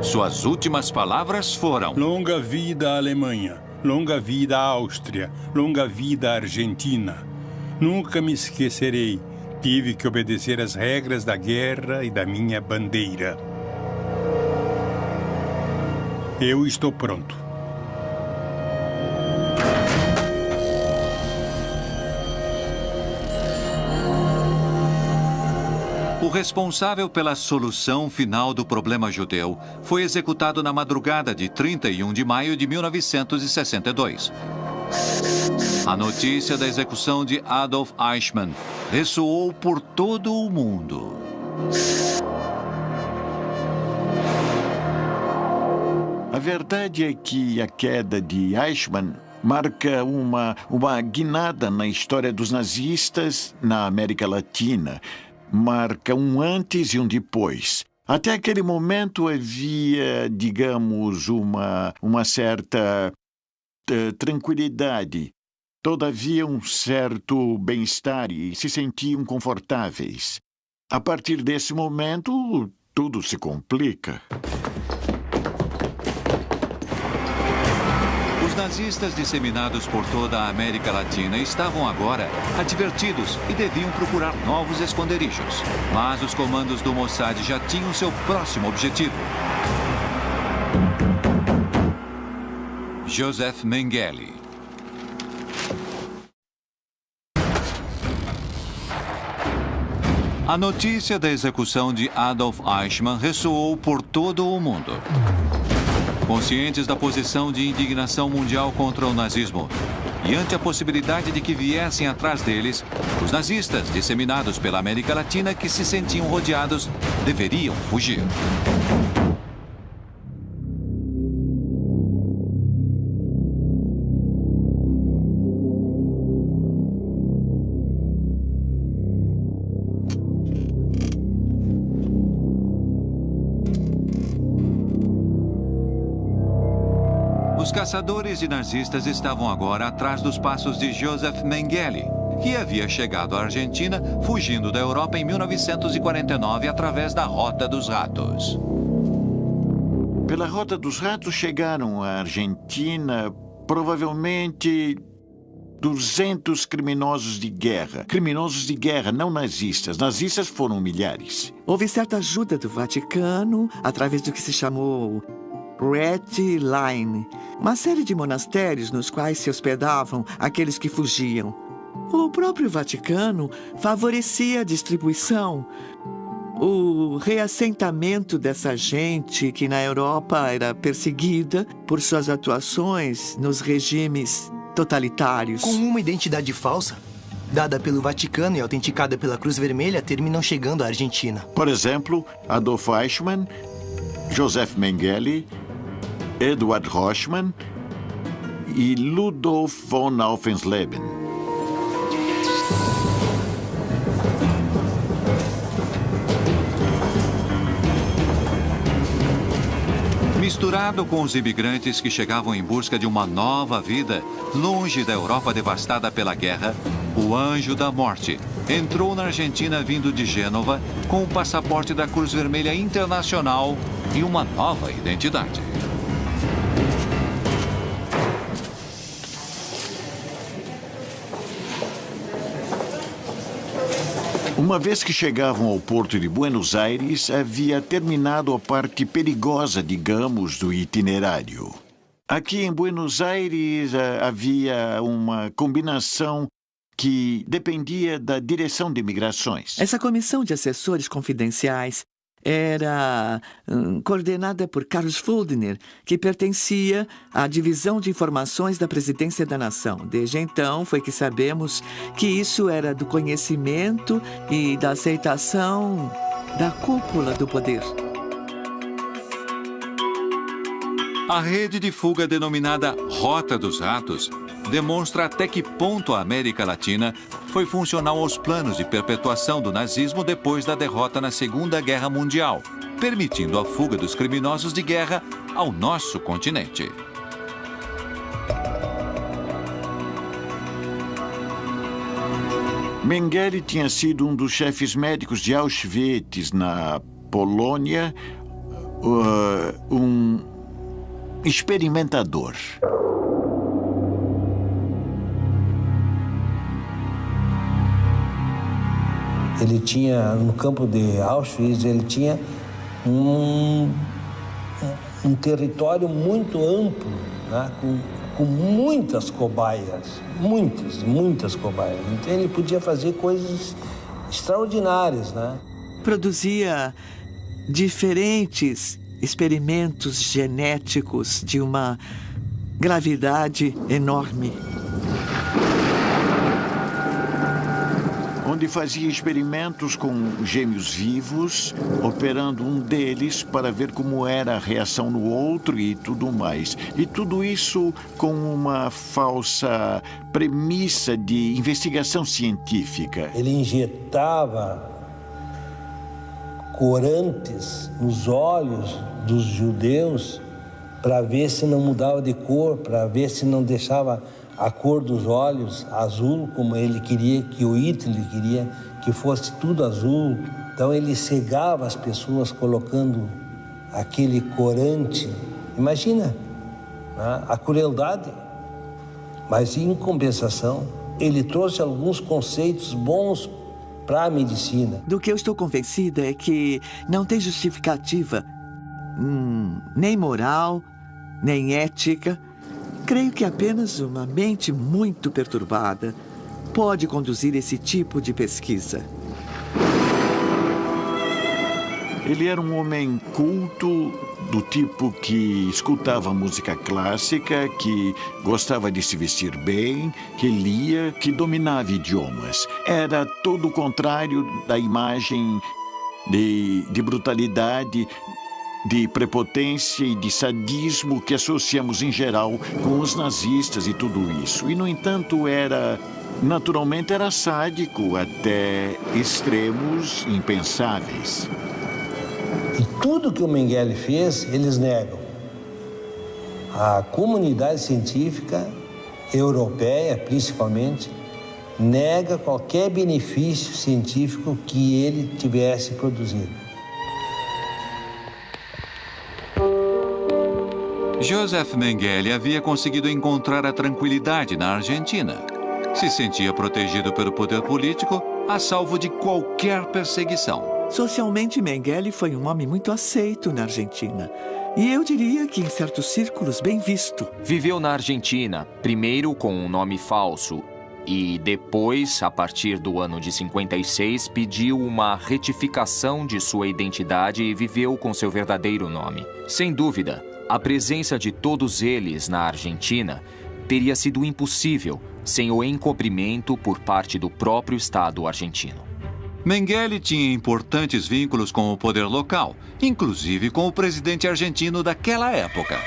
Suas últimas palavras foram: longa vida à Alemanha, longa vida à Áustria, longa vida à Argentina. Nunca me esquecerei. Tive que obedecer às regras da guerra e da minha bandeira. Eu estou pronto. O responsável pela solução final do problema judeu foi executado na madrugada de 31 de maio de 1962. A notícia da execução de Adolf Eichmann ressoou por todo o mundo. A verdade é que a queda de Eichmann marca uma guinada na história dos nazistas na América Latina. Marca um antes e um depois. Até aquele momento havia, digamos, uma certa tranquilidade. Todavia, um certo bem-estar e se sentiam confortáveis. A partir desse momento, tudo se complica. Os nazistas disseminados por toda a América Latina estavam agora advertidos e deviam procurar novos esconderijos. Mas os comandos do Mossad já tinham seu próximo objetivo. Joseph Mengele. A notícia da execução de Adolf Eichmann ressoou por todo o mundo. Conscientes da posição de indignação mundial contra o nazismo e ante a possibilidade de que viessem atrás deles, os nazistas disseminados pela América Latina que se sentiam rodeados deveriam fugir. Os caçadores e nazistas estavam agora atrás dos passos de Joseph Mengele, que havia chegado à Argentina fugindo da Europa em 1949 através da Rota dos Ratos. Pela Rota dos Ratos chegaram à Argentina provavelmente 200 criminosos de guerra. Criminosos de guerra, não nazistas. Nazistas foram milhares. Houve certa ajuda do Vaticano através do que se chamou Red Line, uma série de monastérios nos quais se hospedavam aqueles que fugiam. O próprio Vaticano favorecia a distribuição, o reassentamento dessa gente que na Europa era perseguida por suas atuações nos regimes totalitários. Com uma identidade falsa, dada pelo Vaticano e autenticada pela Cruz Vermelha, terminam chegando à Argentina. Por exemplo, Adolf Eichmann, Joseph Mengele, Eduard Rochmann e Ludolf von Aufensleben. Misturado com os imigrantes que chegavam em busca de uma nova vida, longe da Europa devastada pela guerra, o Anjo da Morte entrou na Argentina vindo de Gênova com o passaporte da Cruz Vermelha Internacional e uma nova identidade. Uma vez que chegavam ao porto de Buenos Aires, havia terminado a parte perigosa, digamos, do itinerário. Aqui em Buenos Aires havia uma combinação que dependia da Direção de Imigrações. Essa comissão de assessores confidenciais era coordenada por Carlos Fuldner, que pertencia à Divisão de Informações da Presidência da Nação. Desde então, foi que sabemos que isso era do conhecimento e da aceitação da cúpula do poder. A rede de fuga denominada Rota dos Ratos demonstra até que ponto a América Latina foi funcional aos planos de perpetuação do nazismo depois da derrota na Segunda Guerra Mundial, permitindo a fuga dos criminosos de guerra ao nosso continente. Mengele tinha sido um dos chefes médicos de Auschwitz, na Polônia, um experimentador. Ele tinha, no campo de Auschwitz, ele tinha um território muito amplo, né? com muitas cobaias, muitas cobaias. Então ele podia fazer coisas extraordinárias, né? Produzia diferentes experimentos genéticos de uma gravidade enorme. Onde fazia experimentos com gêmeos vivos, operando um deles para ver como era a reação no outro e tudo mais. E tudo isso com uma falsa premissa de investigação científica. Ele injetava corantes nos olhos dos judeus para ver se não mudava de cor, para ver se não deixava a cor dos olhos azul, como ele queria, que o Hitler queria que fosse tudo azul. Então ele cegava as pessoas colocando aquele corante. Imagina, né? A crueldade. Mas em compensação, ele trouxe alguns conceitos bons para a medicina. Do que eu estou convencida é que não tem justificativa, nem moral, nem ética. Creio que apenas uma mente muito perturbada pode conduzir esse tipo de pesquisa. Ele era um homem culto, do tipo que escutava música clássica, que gostava de se vestir bem, que lia, que dominava idiomas. Era todo o contrário da imagem de brutalidade, de prepotência e de sadismo que associamos em geral com os nazistas e tudo isso. E, no entanto, naturalmente era sádico até extremos impensáveis. E tudo que o Mengele fez, eles negam. A comunidade científica europeia, principalmente, nega qualquer benefício científico que ele tivesse produzido. Joseph Mengele havia conseguido encontrar a tranquilidade na Argentina. Se sentia protegido pelo poder político, a salvo de qualquer perseguição. Socialmente, Mengele foi um homem muito aceito na Argentina. E eu diria que em certos círculos bem visto. Viveu na Argentina, primeiro com um nome falso e depois, a partir do ano de 56, pediu uma retificação de sua identidade e viveu com seu verdadeiro nome. Sem dúvida, a presença de todos eles na Argentina teria sido impossível sem o encobrimento por parte do próprio Estado argentino. Mengele tinha importantes vínculos com o poder local, inclusive com o presidente argentino daquela época.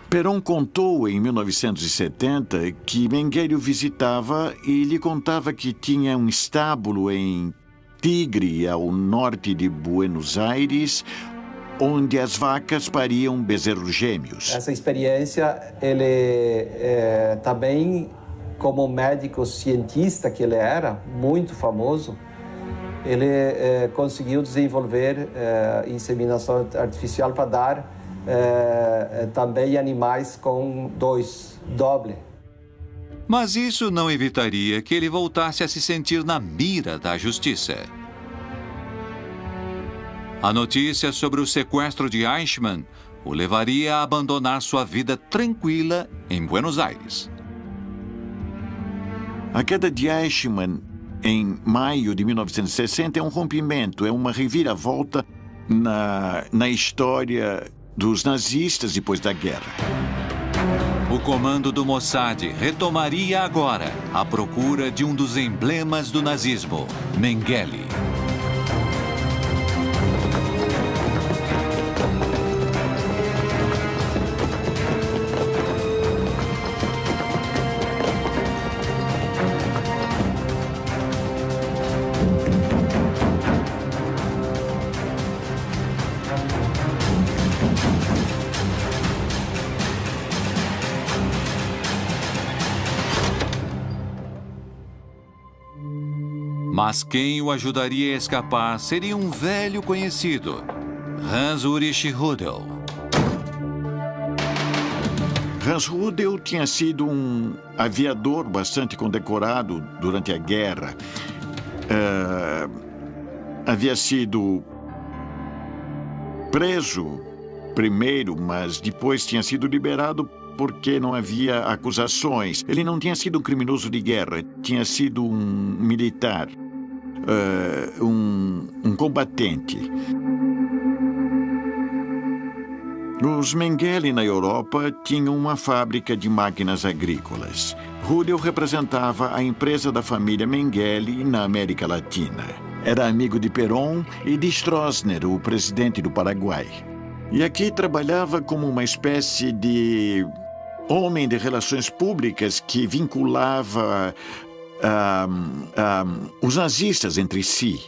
Perón contou em 1970 que Mengele o visitava e lhe contava que tinha um estábulo em Tigre, ao norte de Buenos Aires, onde as vacas pariam bezerros gêmeos. Essa experiência, ele também, como médico cientista que ele era, muito famoso, ele conseguiu desenvolver inseminação artificial para dar também animais com doble. Mas isso não evitaria que ele voltasse a se sentir na mira da justiça. A notícia sobre o sequestro de Eichmann o levaria a abandonar sua vida tranquila em Buenos Aires. A queda de Eichmann em maio de 1960 é um rompimento, é uma reviravolta na história dos nazistas depois da guerra. O comando do Mossad retomaria agora a procura de um dos emblemas do nazismo, Mengele. Mas quem o ajudaria a escapar seria um velho conhecido, Hans Ulrich Rudel. Hans Rudel tinha sido um aviador bastante condecorado durante a guerra. Havia sido preso primeiro, mas depois tinha sido liberado porque não havia acusações. Ele não tinha sido um criminoso de guerra, tinha sido um militar, um combatente. Os Mengele na Europa tinham uma fábrica de máquinas agrícolas. Rudel representava a empresa da família Mengele na América Latina. Era amigo de Perón e de Stroessner, o presidente do Paraguai. E aqui trabalhava como uma espécie de homem de relações públicas que vinculava os nazistas entre si.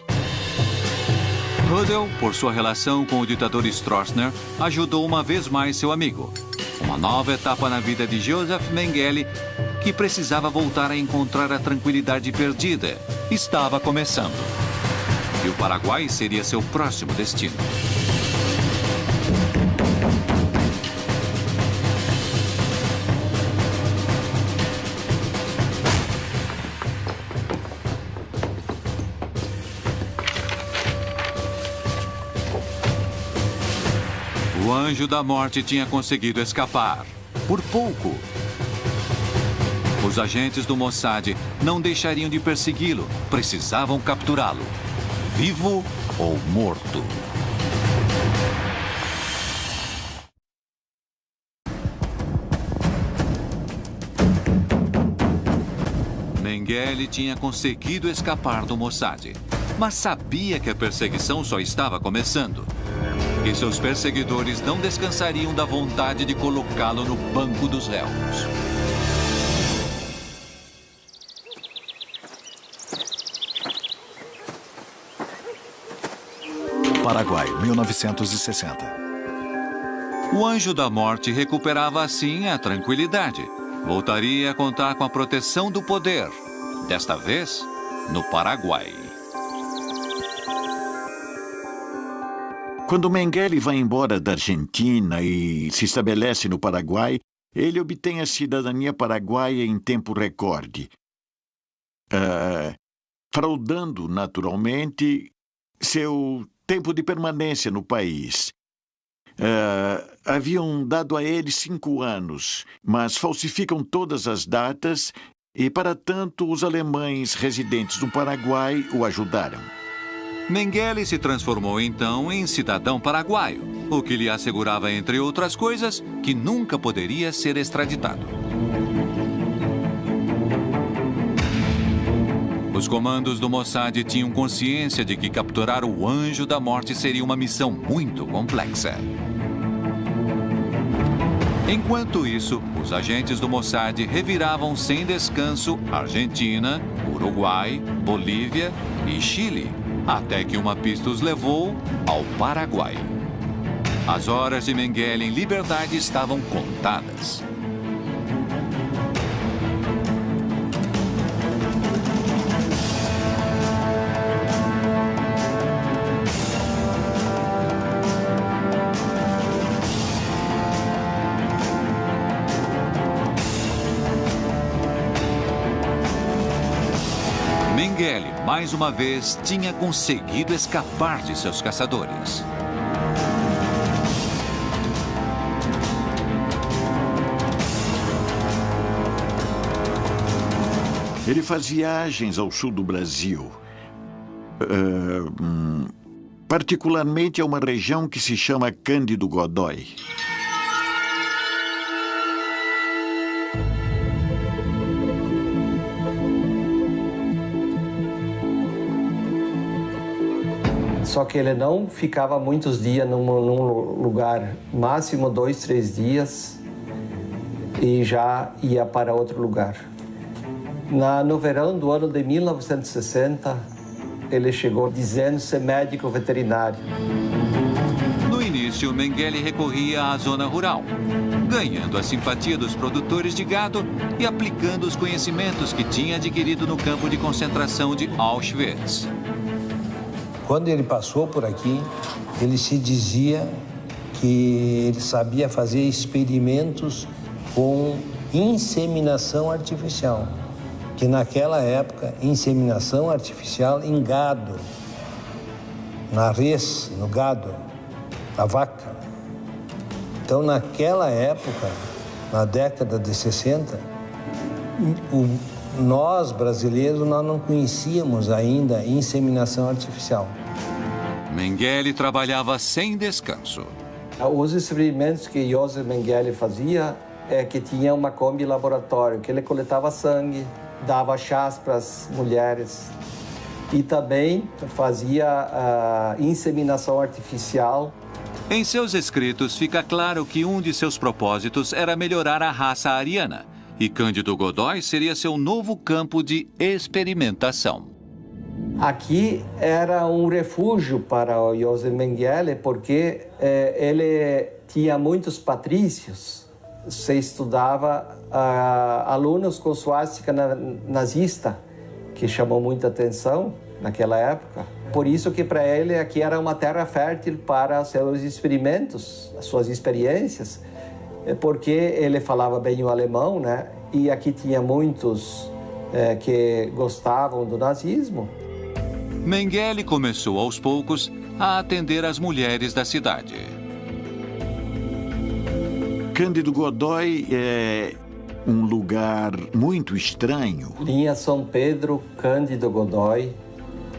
Rudel, por sua relação com o ditador Stroessner, ajudou uma vez mais seu amigo. Uma nova etapa na vida de Joseph Mengele, que precisava voltar a encontrar a tranquilidade perdida, estava começando. E o Paraguai seria seu próximo destino. O anjo da morte tinha conseguido escapar. Por pouco. Os agentes do Mossad não deixariam de persegui-lo. Precisavam capturá-lo. Vivo ou morto. Mengele tinha conseguido escapar do Mossad, mas sabia que a perseguição só estava começando. E seus perseguidores não descansariam da vontade de colocá-lo no banco dos réus. Paraguai, 1960. O anjo da morte recuperava assim a tranquilidade. Voltaria a contar com a proteção do poder. Desta vez, no Paraguai. Quando Mengele vai embora da Argentina e se estabelece no Paraguai, ele obtém a cidadania paraguaia em tempo recorde, fraudando, naturalmente, seu tempo de permanência no país. Haviam dado a ele 5 anos, mas falsificam todas as datas e, para tanto, os alemães residentes no Paraguai o ajudaram. Mengele se transformou então em cidadão paraguaio, o que lhe assegurava, entre outras coisas, que nunca poderia ser extraditado. Os comandos do Mossad tinham consciência de que capturar o anjo da morte seria uma missão muito complexa. Enquanto isso, os agentes do Mossad reviravam sem descanso Argentina, Uruguai, Bolívia e Chile, até que uma pista os levou ao Paraguai. As horas de Mengele em liberdade estavam contadas. Mengele, mais uma vez, tinha conseguido escapar de seus caçadores. Ele faz viagens ao sul do Brasil, particularmente a uma região que se chama Cândido Godói. Só que ele não ficava muitos dias num lugar, máximo 2, 3 dias, e já ia para outro lugar. No verão do ano de 1960, ele chegou dizendo ser médico veterinário. No início, Mengele recorria à zona rural, ganhando a simpatia dos produtores de gado e aplicando os conhecimentos que tinha adquirido no campo de concentração de Auschwitz. Quando ele passou por aqui, ele se dizia que ele sabia fazer experimentos com inseminação artificial. Que naquela época, inseminação artificial em gado, na res, no gado, na vaca. Então, naquela época, na década de 60, nós, brasileiros, nós não conhecíamos ainda inseminação artificial. Mengele trabalhava sem descanso. Os experimentos que Josef Mengele fazia é que tinha uma Kombi laboratório, que ele coletava sangue, dava chás para as mulheres e também fazia a inseminação artificial. Em seus escritos fica claro que um de seus propósitos era melhorar a raça ariana e Cândido Godói seria seu novo campo de experimentação. Aqui era um refúgio para o Josef Mengele porque ele tinha muitos patrícios. Se estudava alunos com suástica nazista, que chamou muita atenção naquela época. Por isso que para ele aqui era uma terra fértil para seus experimentos, as suas experiências, porque ele falava bem o alemão, né? E aqui tinha muitos que gostavam do nazismo. Mengele começou aos poucos a atender as mulheres da cidade. Cândido Godói é um lugar muito estranho. Linha São Pedro, Cândido Godói,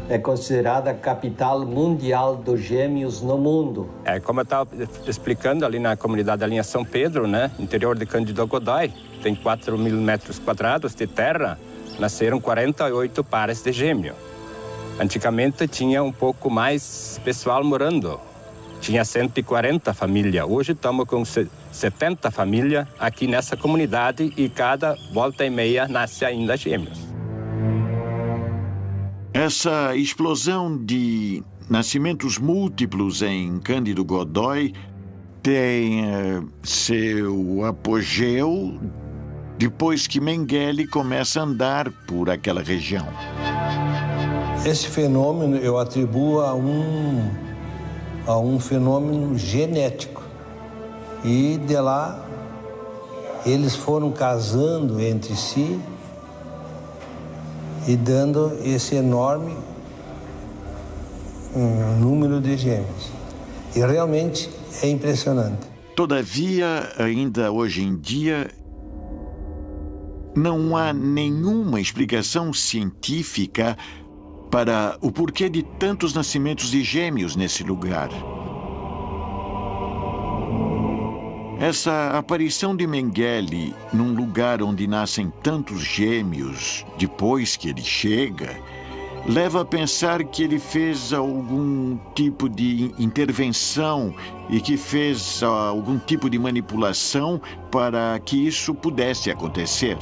é considerada a capital mundial dos gêmeos no mundo. Como eu estava explicando, ali na comunidade da Linha São Pedro, né, interior de Cândido Godói, tem 4.000 metros quadrados de terra, nasceram 48 pares de gêmeo. Antigamente tinha um pouco mais pessoal morando. Tinha 140 famílias. Hoje estamos com 70 famílias aqui nessa comunidade e cada volta e meia nasce ainda gêmeos. Essa explosão de nascimentos múltiplos em Cândido Godói tem seu apogeu depois que Mengele começa a andar por aquela região. Esse fenômeno eu atribuo a um fenômeno genético. E de lá, eles foram casando entre si e dando esse enorme número de gêmeos. E realmente é impressionante. Todavia, ainda hoje em dia, não há nenhuma explicação científica para o porquê de tantos nascimentos de gêmeos nesse lugar. Essa aparição de Mengele num lugar onde nascem tantos gêmeos depois que ele chega, leva a pensar que ele fez algum tipo de intervenção e que fez algum tipo de manipulação para que isso pudesse acontecer.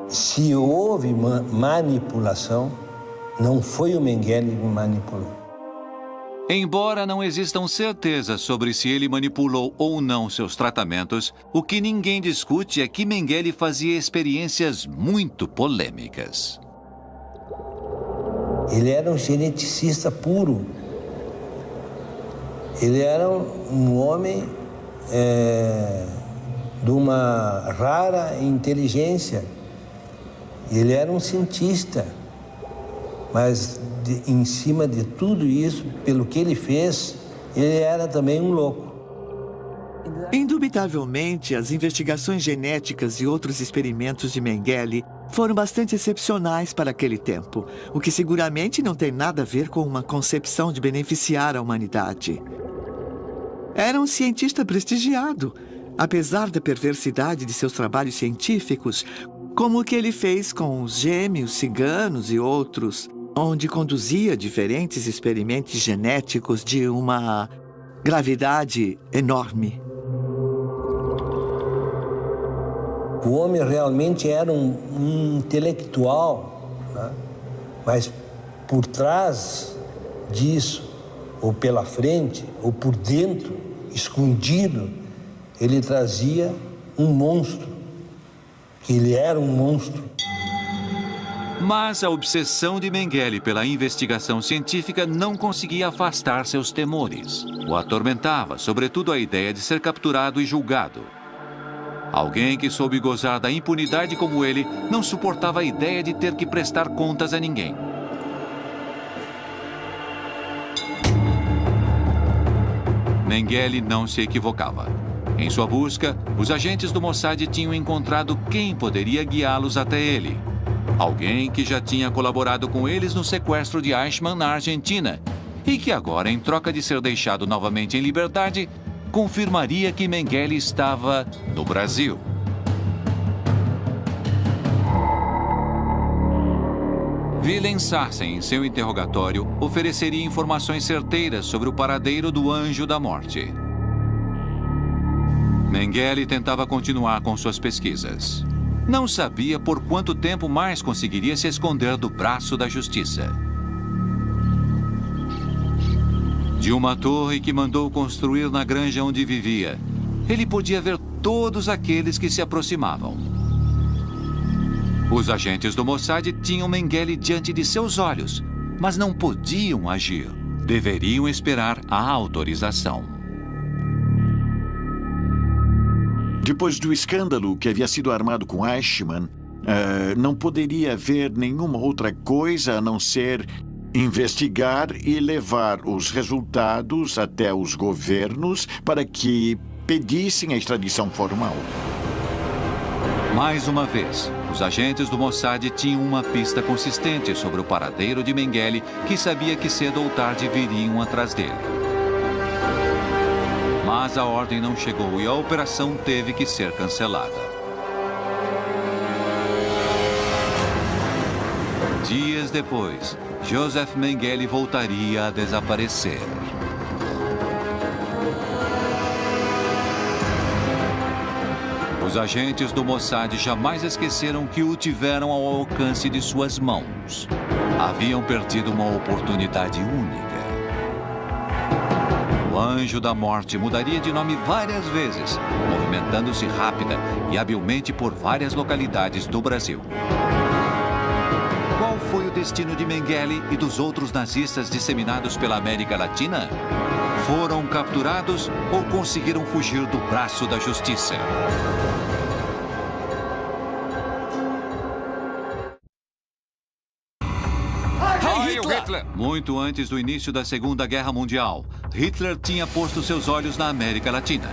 Se houve manipulação, não foi o Mengele que manipulou. Embora não existam certezas sobre se ele manipulou ou não seus tratamentos, o que ninguém discute é que Mengele fazia experiências muito polêmicas. Ele era um geneticista puro. Ele era um homem de uma rara inteligência. Ele era um cientista, mas em cima de tudo isso, pelo que ele fez, ele era também um louco. Indubitavelmente, as investigações genéticas e outros experimentos de Mengele foram bastante excepcionais para aquele tempo, o que seguramente não tem nada a ver com uma concepção de beneficiar a humanidade. Era um cientista prestigiado, apesar da perversidade de seus trabalhos científicos, como o que ele fez com os gêmeos, ciganos e outros, onde conduzia diferentes experimentos genéticos de uma gravidade enorme. O homem realmente era um intelectual, né? Mas por trás disso, ou pela frente, ou por dentro, escondido, ele trazia um monstro, que ele era um monstro. Mas a obsessão de Mengele pela investigação científica não conseguia afastar seus temores. O atormentava, sobretudo, a ideia de ser capturado e julgado. Alguém que soube gozar da impunidade como ele não suportava a ideia de ter que prestar contas a ninguém. Mengele não se equivocava. Em sua busca, os agentes do Mossad tinham encontrado quem poderia guiá-los até ele. Alguém que já tinha colaborado com eles no sequestro de Eichmann na Argentina e que agora, em troca de ser deixado novamente em liberdade, confirmaria que Mengele estava no Brasil. Willem Sarsen, em seu interrogatório, ofereceria informações certeiras sobre o paradeiro do Anjo da Morte. Mengele tentava continuar com suas pesquisas. Não sabia por quanto tempo mais conseguiria se esconder do braço da justiça. De uma torre que mandou construir na granja onde vivia, ele podia ver todos aqueles que se aproximavam. Os agentes do Mossad tinham Mengele diante de seus olhos, mas não podiam agir. Deveriam esperar a autorização. Depois do escândalo que havia sido armado com Eichmann, não poderia haver nenhuma outra coisa a não ser investigar e levar os resultados até os governos para que pedissem a extradição formal. Mais uma vez, os agentes do Mossad tinham uma pista consistente sobre o paradeiro de Mengele, que sabia que cedo ou tarde viriam atrás dele. Mas a ordem não chegou e a operação teve que ser cancelada. Dias depois, Joseph Mengele voltaria a desaparecer. Os agentes do Mossad jamais esqueceram que o tiveram ao alcance de suas mãos. Haviam perdido uma oportunidade única. O Anjo da Morte mudaria de nome várias vezes, movimentando-se rápida e habilmente por várias localidades do Brasil. Qual foi o destino de Mengele e dos outros nazistas disseminados pela América Latina? Foram capturados ou conseguiram fugir do braço da justiça? Muito antes do início da Segunda Guerra Mundial, Hitler tinha posto seus olhos na América Latina.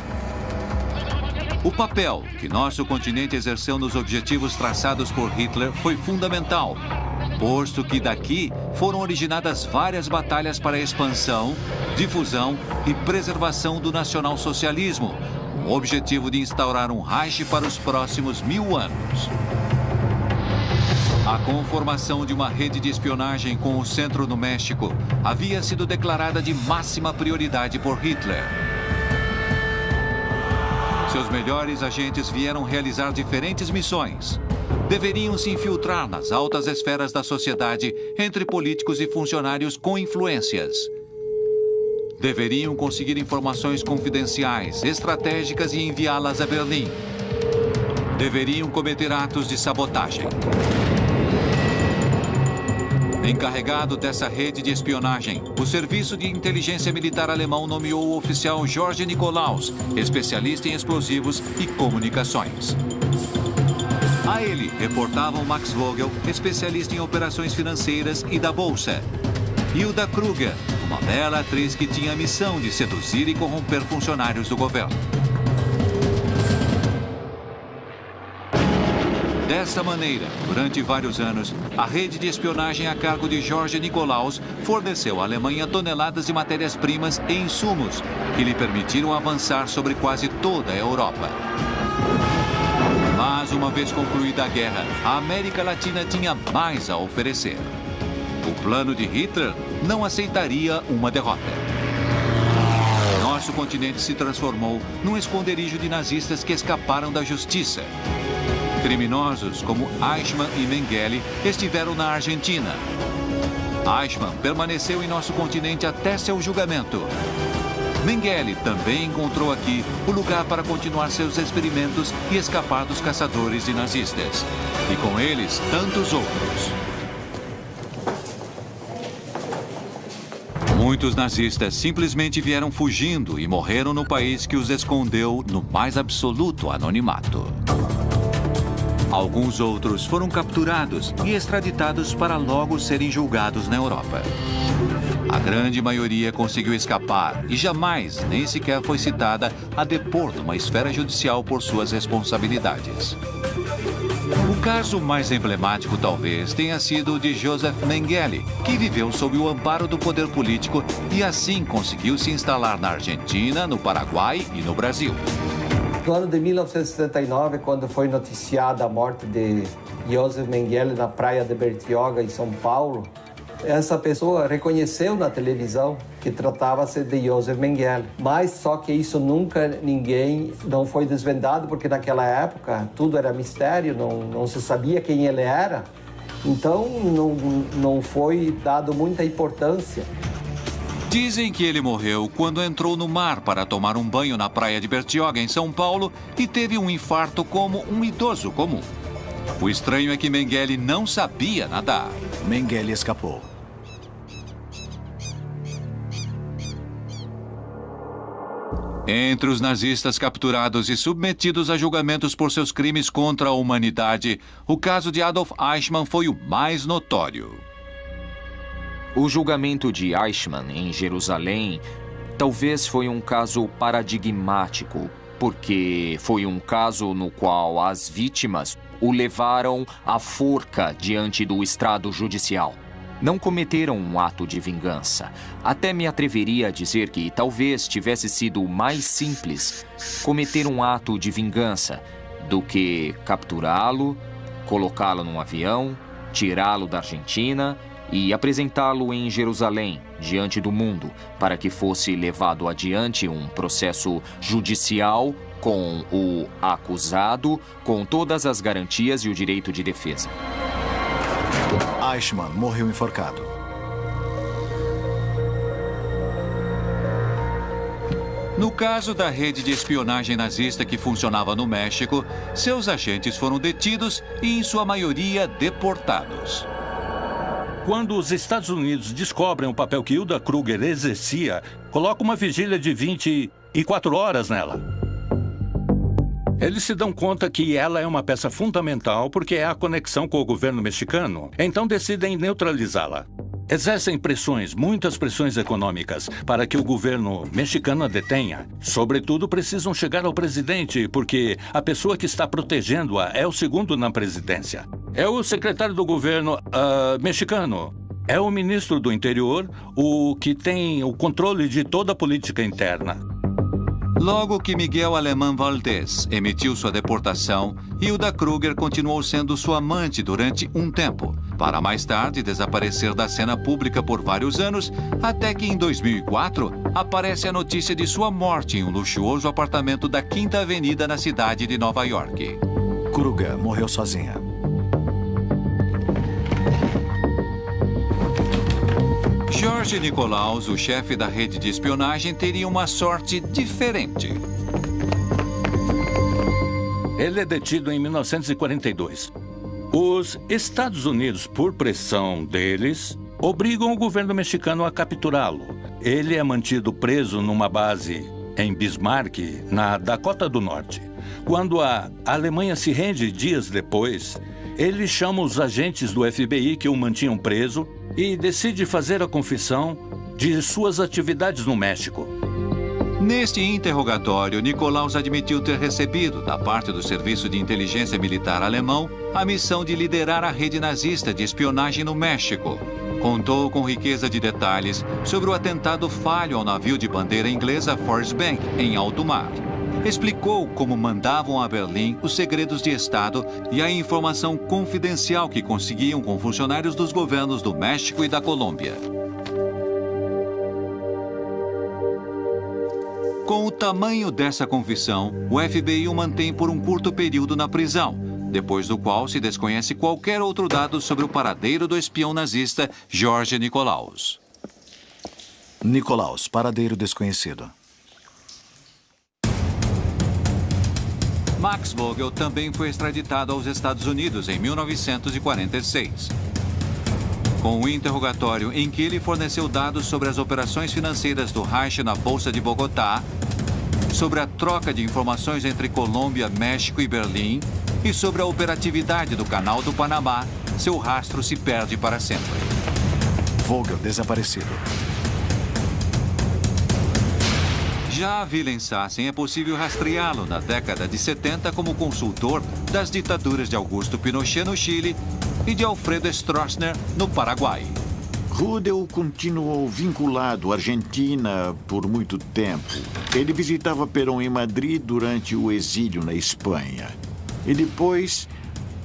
O papel que nosso continente exerceu nos objetivos traçados por Hitler foi fundamental, posto que daqui foram originadas várias batalhas para a expansão, difusão e preservação do nacionalsocialismo, com o objetivo de instaurar um Reich para os próximos 1000 anos. A conformação de uma rede de espionagem com o centro no México havia sido declarada de máxima prioridade por Hitler. Seus melhores agentes vieram realizar diferentes missões. Deveriam se infiltrar nas altas esferas da sociedade entre políticos e funcionários com influências. Deveriam conseguir informações confidenciais, estratégicas e enviá-las a Berlim. Deveriam cometer atos de sabotagem. Encarregado dessa rede de espionagem, o Serviço de Inteligência Militar alemão nomeou o oficial Jorge Nikolaus, especialista em explosivos e comunicações. A ele reportavam Max Vogel, especialista em operações financeiras e da Bolsa. Hilda Kruger, uma bela atriz que tinha a missão de seduzir e corromper funcionários do governo. Dessa maneira, durante vários anos, a rede de espionagem a cargo de George Nikolaus forneceu à Alemanha toneladas de matérias-primas e insumos que lhe permitiram avançar sobre quase toda a Europa. Mas, uma vez concluída a guerra, a América Latina tinha mais a oferecer. O plano de Hitler não aceitaria uma derrota. Nosso continente se transformou num esconderijo de nazistas que escaparam da justiça. Criminosos como Eichmann e Mengele estiveram na Argentina. Eichmann permaneceu em nosso continente até seu julgamento. Mengele também encontrou aqui o lugar para continuar seus experimentos e escapar dos caçadores de nazistas. E com eles, tantos outros. Muitos nazistas simplesmente vieram fugindo e morreram no país que os escondeu no mais absoluto anonimato. Alguns outros foram capturados e extraditados para logo serem julgados na Europa. A grande maioria conseguiu escapar e jamais, nem sequer foi citada a depor numa esfera judicial por suas responsabilidades. O caso mais emblemático talvez tenha sido o de Joseph Mengele, que viveu sob o amparo do poder político e assim conseguiu se instalar na Argentina, no Paraguai e no Brasil. No ano de 1979, quando foi noticiada a morte de Joseph Mengele na praia de Bertioga, em São Paulo, essa pessoa reconheceu na televisão que tratava-se de Joseph Mengele. Mas só que isso não foi desvendado, porque naquela época tudo era mistério, não se sabia quem ele era. Então não foi dado muita importância. Dizem que ele morreu quando entrou no mar para tomar um banho na praia de Bertioga, em São Paulo, e teve um infarto como um idoso comum. O estranho é que Mengele não sabia nadar. Mengele escapou. Entre os nazistas capturados e submetidos a julgamentos por seus crimes contra a humanidade, o caso de Adolf Eichmann foi o mais notório. O julgamento de Eichmann em Jerusalém talvez foi um caso paradigmático, porque foi um caso no qual as vítimas o levaram à forca diante do estrado judicial. Não cometeram um ato de vingança. Até me atreveria a dizer que talvez tivesse sido mais simples cometer um ato de vingança do que capturá-lo, colocá-lo num avião, tirá-lo da Argentina e apresentá-lo em Jerusalém, diante do mundo, para que fosse levado adiante um processo judicial com o acusado, com todas as garantias e o direito de defesa. Eichmann morreu enforcado. No caso da rede de espionagem nazista que funcionava no México, seus agentes foram detidos e, em sua maioria, deportados. Quando os Estados Unidos descobrem o papel que Hilda Kruger exercia, colocam uma vigília de 24 horas nela. Eles se dão conta que ela é uma peça fundamental porque é a conexão com o governo mexicano, então decidem neutralizá-la. Exercem pressões, muitas pressões econômicas, para que o governo mexicano a detenha. Sobretudo, precisam chegar ao presidente, porque a pessoa que está protegendo-a é o segundo na presidência. É o secretário do governo mexicano. É o ministro do interior, o que tem o controle de toda a política interna. Logo que Miguel Alemán Valdés emitiu sua deportação, Hilda Kruger continuou sendo sua amante durante um tempo, para mais tarde desaparecer da cena pública por vários anos, até que em 2004 aparece a notícia de sua morte em um luxuoso apartamento da Quinta Avenida na cidade de Nova York. Kruger morreu sozinha. George Nikolaus, o chefe da rede de espionagem, teria uma sorte diferente. Ele é detido em 1942. Os Estados Unidos, por pressão deles, obrigam o governo mexicano a capturá-lo. Ele é mantido preso numa base em Bismarck, na Dakota do Norte. Quando a Alemanha se rende dias depois, ele chama os agentes do FBI que o mantinham preso e decide fazer a confissão de suas atividades no México. Neste interrogatório, Nikolaus admitiu ter recebido, da parte do Serviço de Inteligência Militar alemão, a missão de liderar a rede nazista de espionagem no México. Contou com riqueza de detalhes sobre o atentado falho ao navio de bandeira inglesa Forrest Bank, em alto mar. Explicou como mandavam a Berlim os segredos de Estado e a informação confidencial que conseguiam com funcionários dos governos do México e da Colômbia. Com o tamanho dessa confissão, o FBI o mantém por um curto período na prisão, depois do qual se desconhece qualquer outro dado sobre o paradeiro do espião nazista George Nikolaus. Nikolaus, paradeiro desconhecido. Max Vogel também foi extraditado aos Estados Unidos em 1946. Com o interrogatório em que ele forneceu dados sobre as operações financeiras do Reich na Bolsa de Bogotá, sobre a troca de informações entre Colômbia, México e Berlim e sobre a operatividade do Canal do Panamá, seu rastro se perde para sempre. Vogel desaparecido. Já a Wilhelmshaven é possível rastreá-lo na década de 70 como consultor das ditaduras de Augusto Pinochet no Chile e de Alfredo Stroessner no Paraguai. Rudel continuou vinculado à Argentina por muito tempo. Ele visitava Perón em Madrid durante o exílio na Espanha. E depois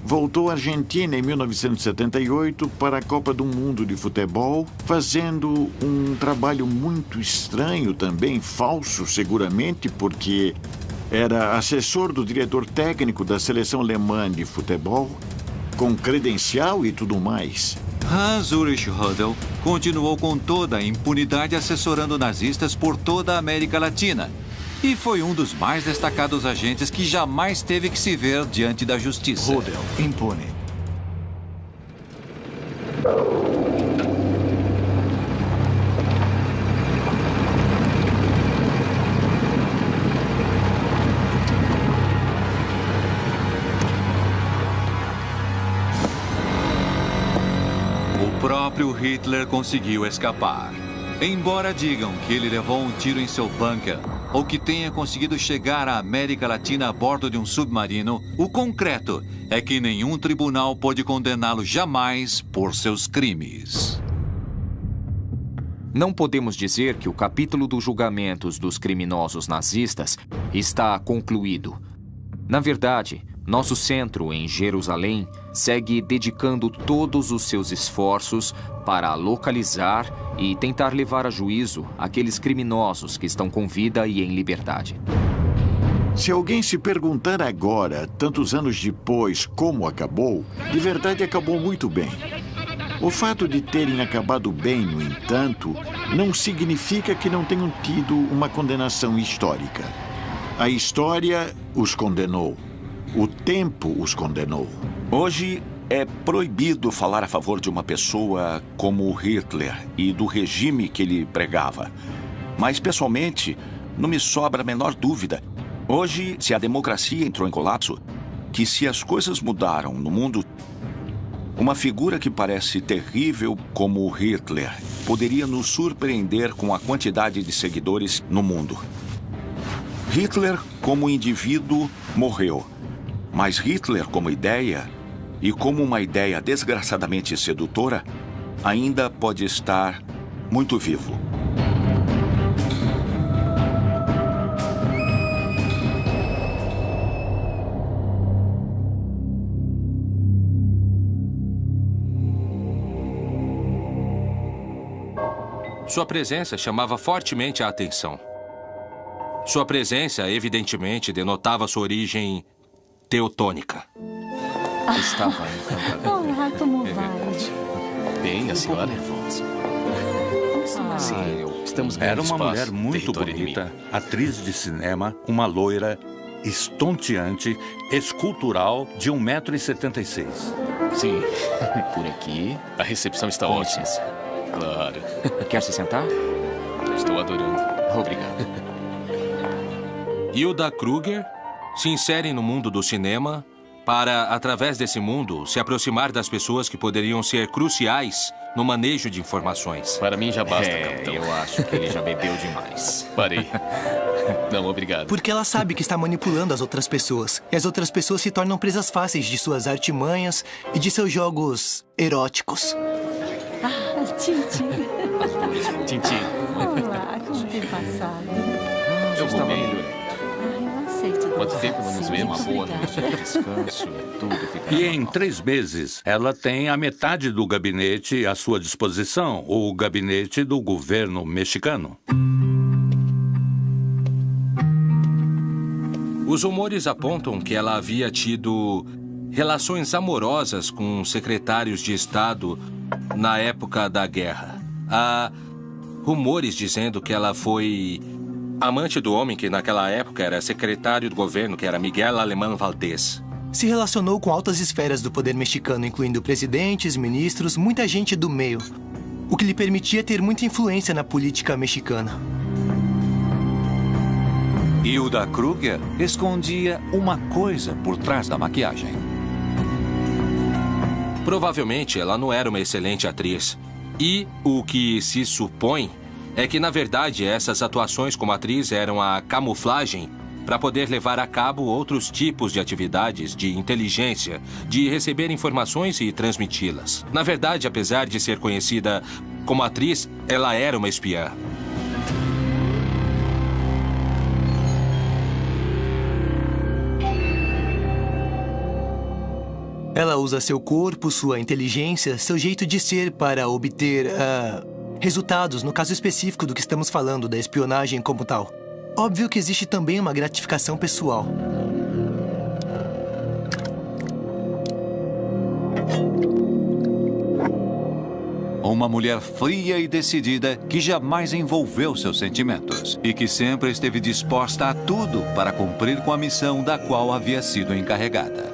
voltou à Argentina em 1978 para a Copa do Mundo de Futebol, fazendo um trabalho muito estranho também, falso seguramente, porque era assessor do diretor técnico da seleção alemã de futebol, com credencial e tudo mais. Hans-Ulrich Rudel continuou com toda a impunidade assessorando nazistas por toda a América Latina e foi um dos mais destacados agentes que jamais teve que se ver diante da justiça. Rudel, impune. O próprio Hitler conseguiu escapar. Embora digam que ele levou um tiro em seu bunker ou que tenha conseguido chegar à América Latina a bordo de um submarino, o concreto é que nenhum tribunal pôde condená-lo jamais por seus crimes. Não podemos dizer que o capítulo dos julgamentos dos criminosos nazistas está concluído. Na verdade, nosso centro em Jerusalém segue dedicando todos os seus esforços para localizar e tentar levar a juízo aqueles criminosos que estão com vida e em liberdade. Se alguém se perguntar agora, tantos anos depois, como acabou, de verdade acabou muito bem. O fato de terem acabado bem, no entanto, não significa que não tenham tido uma condenação histórica. A história os condenou. O tempo os condenou. Hoje é proibido falar a favor de uma pessoa como Hitler e do regime que ele pregava. Mas, pessoalmente, não me sobra a menor dúvida. Hoje, se a democracia entrou em colapso, que se as coisas mudaram no mundo, uma figura que parece terrível como Hitler poderia nos surpreender com a quantidade de seguidores no mundo. Hitler, como indivíduo, morreu. Mas Hitler, como ideia, e como uma ideia desgraçadamente sedutora, ainda pode estar muito vivo. Sua presença chamava fortemente a atenção. Sua presença, evidentemente, denotava sua origem teutônica. Estava Olá, como vai? Bem, a senhora? Sim, estamos ganhando Era uma espaço, mulher muito território bonita, atriz de cinema, uma loira, estonteante, escultural, de 1,76 m. Sim, por aqui a recepção está ótima. Claro. Quer se sentar? Estou adorando. Obrigado. Hilda Kruger, se insere no mundo do cinema para, através desse mundo, se aproximar das pessoas que poderiam ser cruciais no manejo de informações. Para mim já basta, capitão. Eu acho que ele já bebeu demais. Parei. Não, obrigado. Porque ela sabe que está manipulando as outras pessoas. E as outras pessoas se tornam presas fáceis de suas artimanhas e de seus jogos eróticos. Ah, Tintin. Tintin. Olá, como tem passado? Eu vou bem. Quanto tempo não nos vemos? Uma boa noite de descanso, tudo fica E em 3 meses, ela tem a metade do gabinete à sua disposição, o gabinete do governo mexicano. Os rumores apontam que ela havia tido relações amorosas com secretários de Estado na época da guerra. Há rumores dizendo que ela foi amante do homem que naquela época era secretário do governo, que era Miguel Alemán Valdés. Se relacionou com altas esferas do poder mexicano, incluindo presidentes, ministros, muita gente do meio, o que lhe permitia ter muita influência na política mexicana. Hilda Kruger escondia uma coisa por trás da maquiagem. Provavelmente ela não era uma excelente atriz. E o que se supõe é que, na verdade, essas atuações como atriz eram a camuflagem para poder levar a cabo outros tipos de atividades de inteligência, de receber informações e transmiti-las. Na verdade, apesar de ser conhecida como atriz, ela era uma espiã. Ela usa seu corpo, sua inteligência, seu jeito de ser para obter resultados, no caso específico do que estamos falando, da espionagem como tal. Óbvio que existe também uma gratificação pessoal. Uma mulher fria e decidida que jamais envolveu seus sentimentos e que sempre esteve disposta a tudo para cumprir com a missão da qual havia sido encarregada.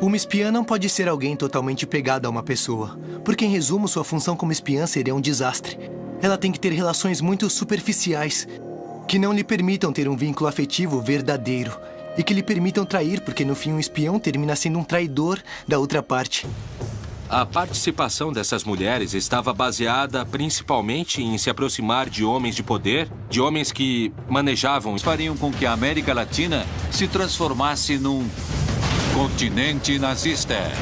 Uma espiã não pode ser alguém totalmente pegado a uma pessoa, porque, em resumo, sua função como espiã seria um desastre. Ela tem que ter relações muito superficiais, que não lhe permitam ter um vínculo afetivo verdadeiro e que lhe permitam trair, porque, no fim, um espião termina sendo um traidor da outra parte. A participação dessas mulheres estava baseada principalmente em se aproximar de homens de poder, de homens que manejavam... Fariam com que a América Latina se transformasse num continente nazista.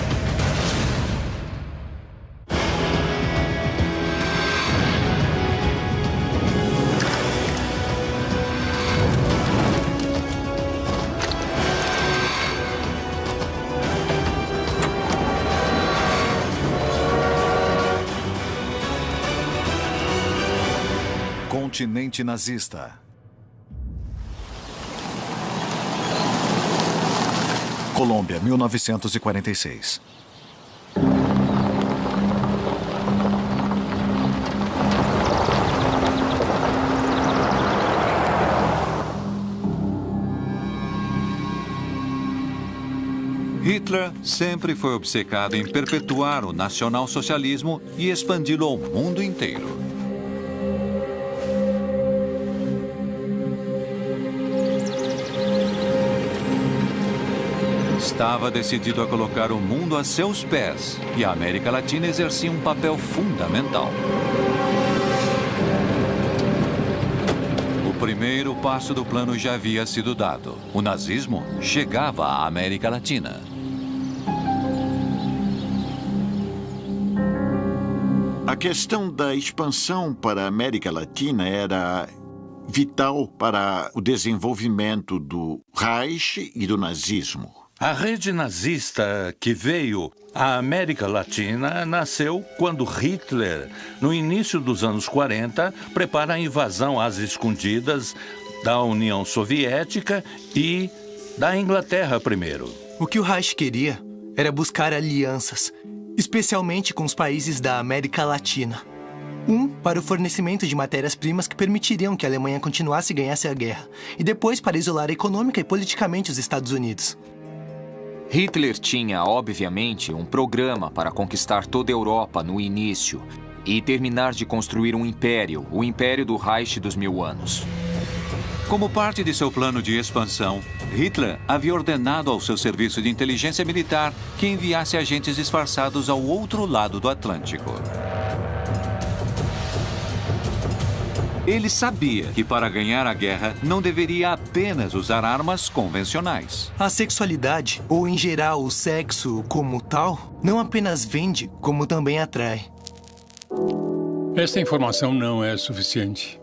Continente nazista. Colômbia, 1946. Hitler sempre foi obcecado em perpetuar o nacionalsocialismo e expandi-lo ao mundo inteiro. Estava decidido a colocar o mundo a seus pés e a América Latina exercia um papel fundamental. O primeiro passo do plano já havia sido dado. O nazismo chegava à América Latina. A questão da expansão para a América Latina era vital para o desenvolvimento do Reich e do nazismo. A rede nazista que veio à América Latina nasceu quando Hitler, no início dos anos 40, prepara a invasão às escondidas da União Soviética e da Inglaterra primeiro. O que o Reich queria era buscar alianças, especialmente com os países da América Latina. Para o fornecimento de matérias-primas que permitiriam que a Alemanha continuasse e ganhasse a guerra, e depois para isolar econômica e politicamente os Estados Unidos. Hitler tinha, obviamente, um programa para conquistar toda a Europa no início e terminar de construir um império, o Império do Reich dos 1000 anos. Como parte de seu plano de expansão, Hitler havia ordenado ao seu serviço de inteligência militar que enviasse agentes disfarçados ao outro lado do Atlântico. Ele sabia que para ganhar a guerra não deveria apenas usar armas convencionais. A sexualidade, ou em geral o sexo como tal, não apenas vende, como também atrai. Esta informação não é suficiente.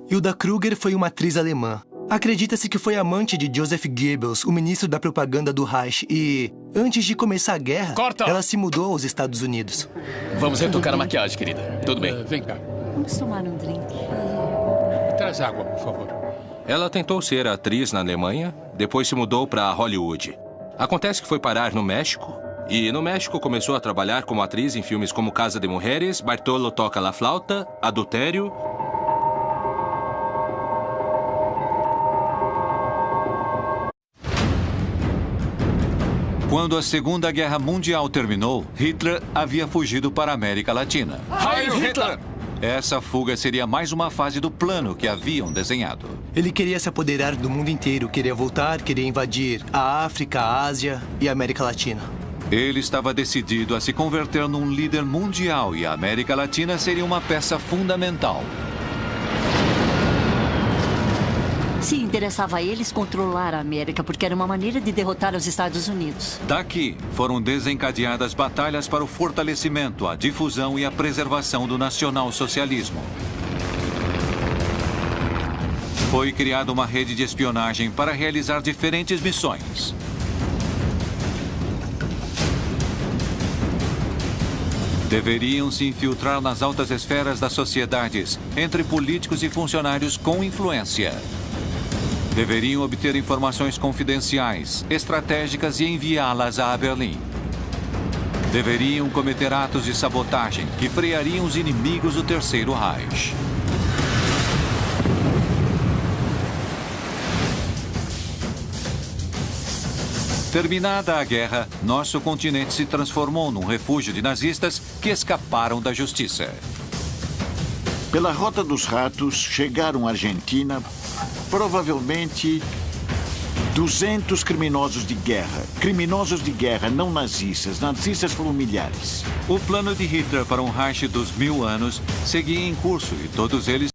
Hilda Kruger foi uma atriz alemã. Acredita-se que foi amante de Joseph Goebbels, o ministro da propaganda do Reich, e, antes de começar a guerra, ela se mudou aos Estados Unidos. Vamos retocar a maquiagem, querida. Tudo bem. Vem cá. Vamos tomar um drink. Traz água, por favor. Ela tentou ser atriz na Alemanha, depois se mudou para Hollywood. Acontece que foi parar no México, e no México começou a trabalhar como atriz em filmes como Casa de Mujeres, Bartolo Toca la Flauta, Adultério... Quando a Segunda Guerra Mundial terminou, Hitler havia fugido para a América Latina. Heil Hitler! Essa fuga seria mais uma fase do plano que haviam desenhado. Ele queria se apoderar do mundo inteiro, queria voltar, queria invadir a África, a Ásia e a América Latina. Ele estava decidido a se converter num líder mundial e a América Latina seria uma peça fundamental. Se interessava a eles controlar a América, porque era uma maneira de derrotar os Estados Unidos. Daqui foram desencadeadas batalhas para o fortalecimento, a difusão e a preservação do nacionalsocialismo. Foi criada uma rede de espionagem para realizar diferentes missões. Deveriam se infiltrar nas altas esferas das sociedades, entre políticos e funcionários com influência. Deveriam obter informações confidenciais, estratégicas e enviá-las a Berlim. Deveriam cometer atos de sabotagem que freariam os inimigos do Terceiro Reich. Terminada a guerra, nosso continente se transformou num refúgio de nazistas que escaparam da justiça. Pela Rota dos Ratos, chegaram à Argentina provavelmente 200 criminosos de guerra. Criminosos de guerra, não nazistas. Nazistas foram milhares. O plano de Hitler para um Reich dos 1000 anos seguia em curso e todos eles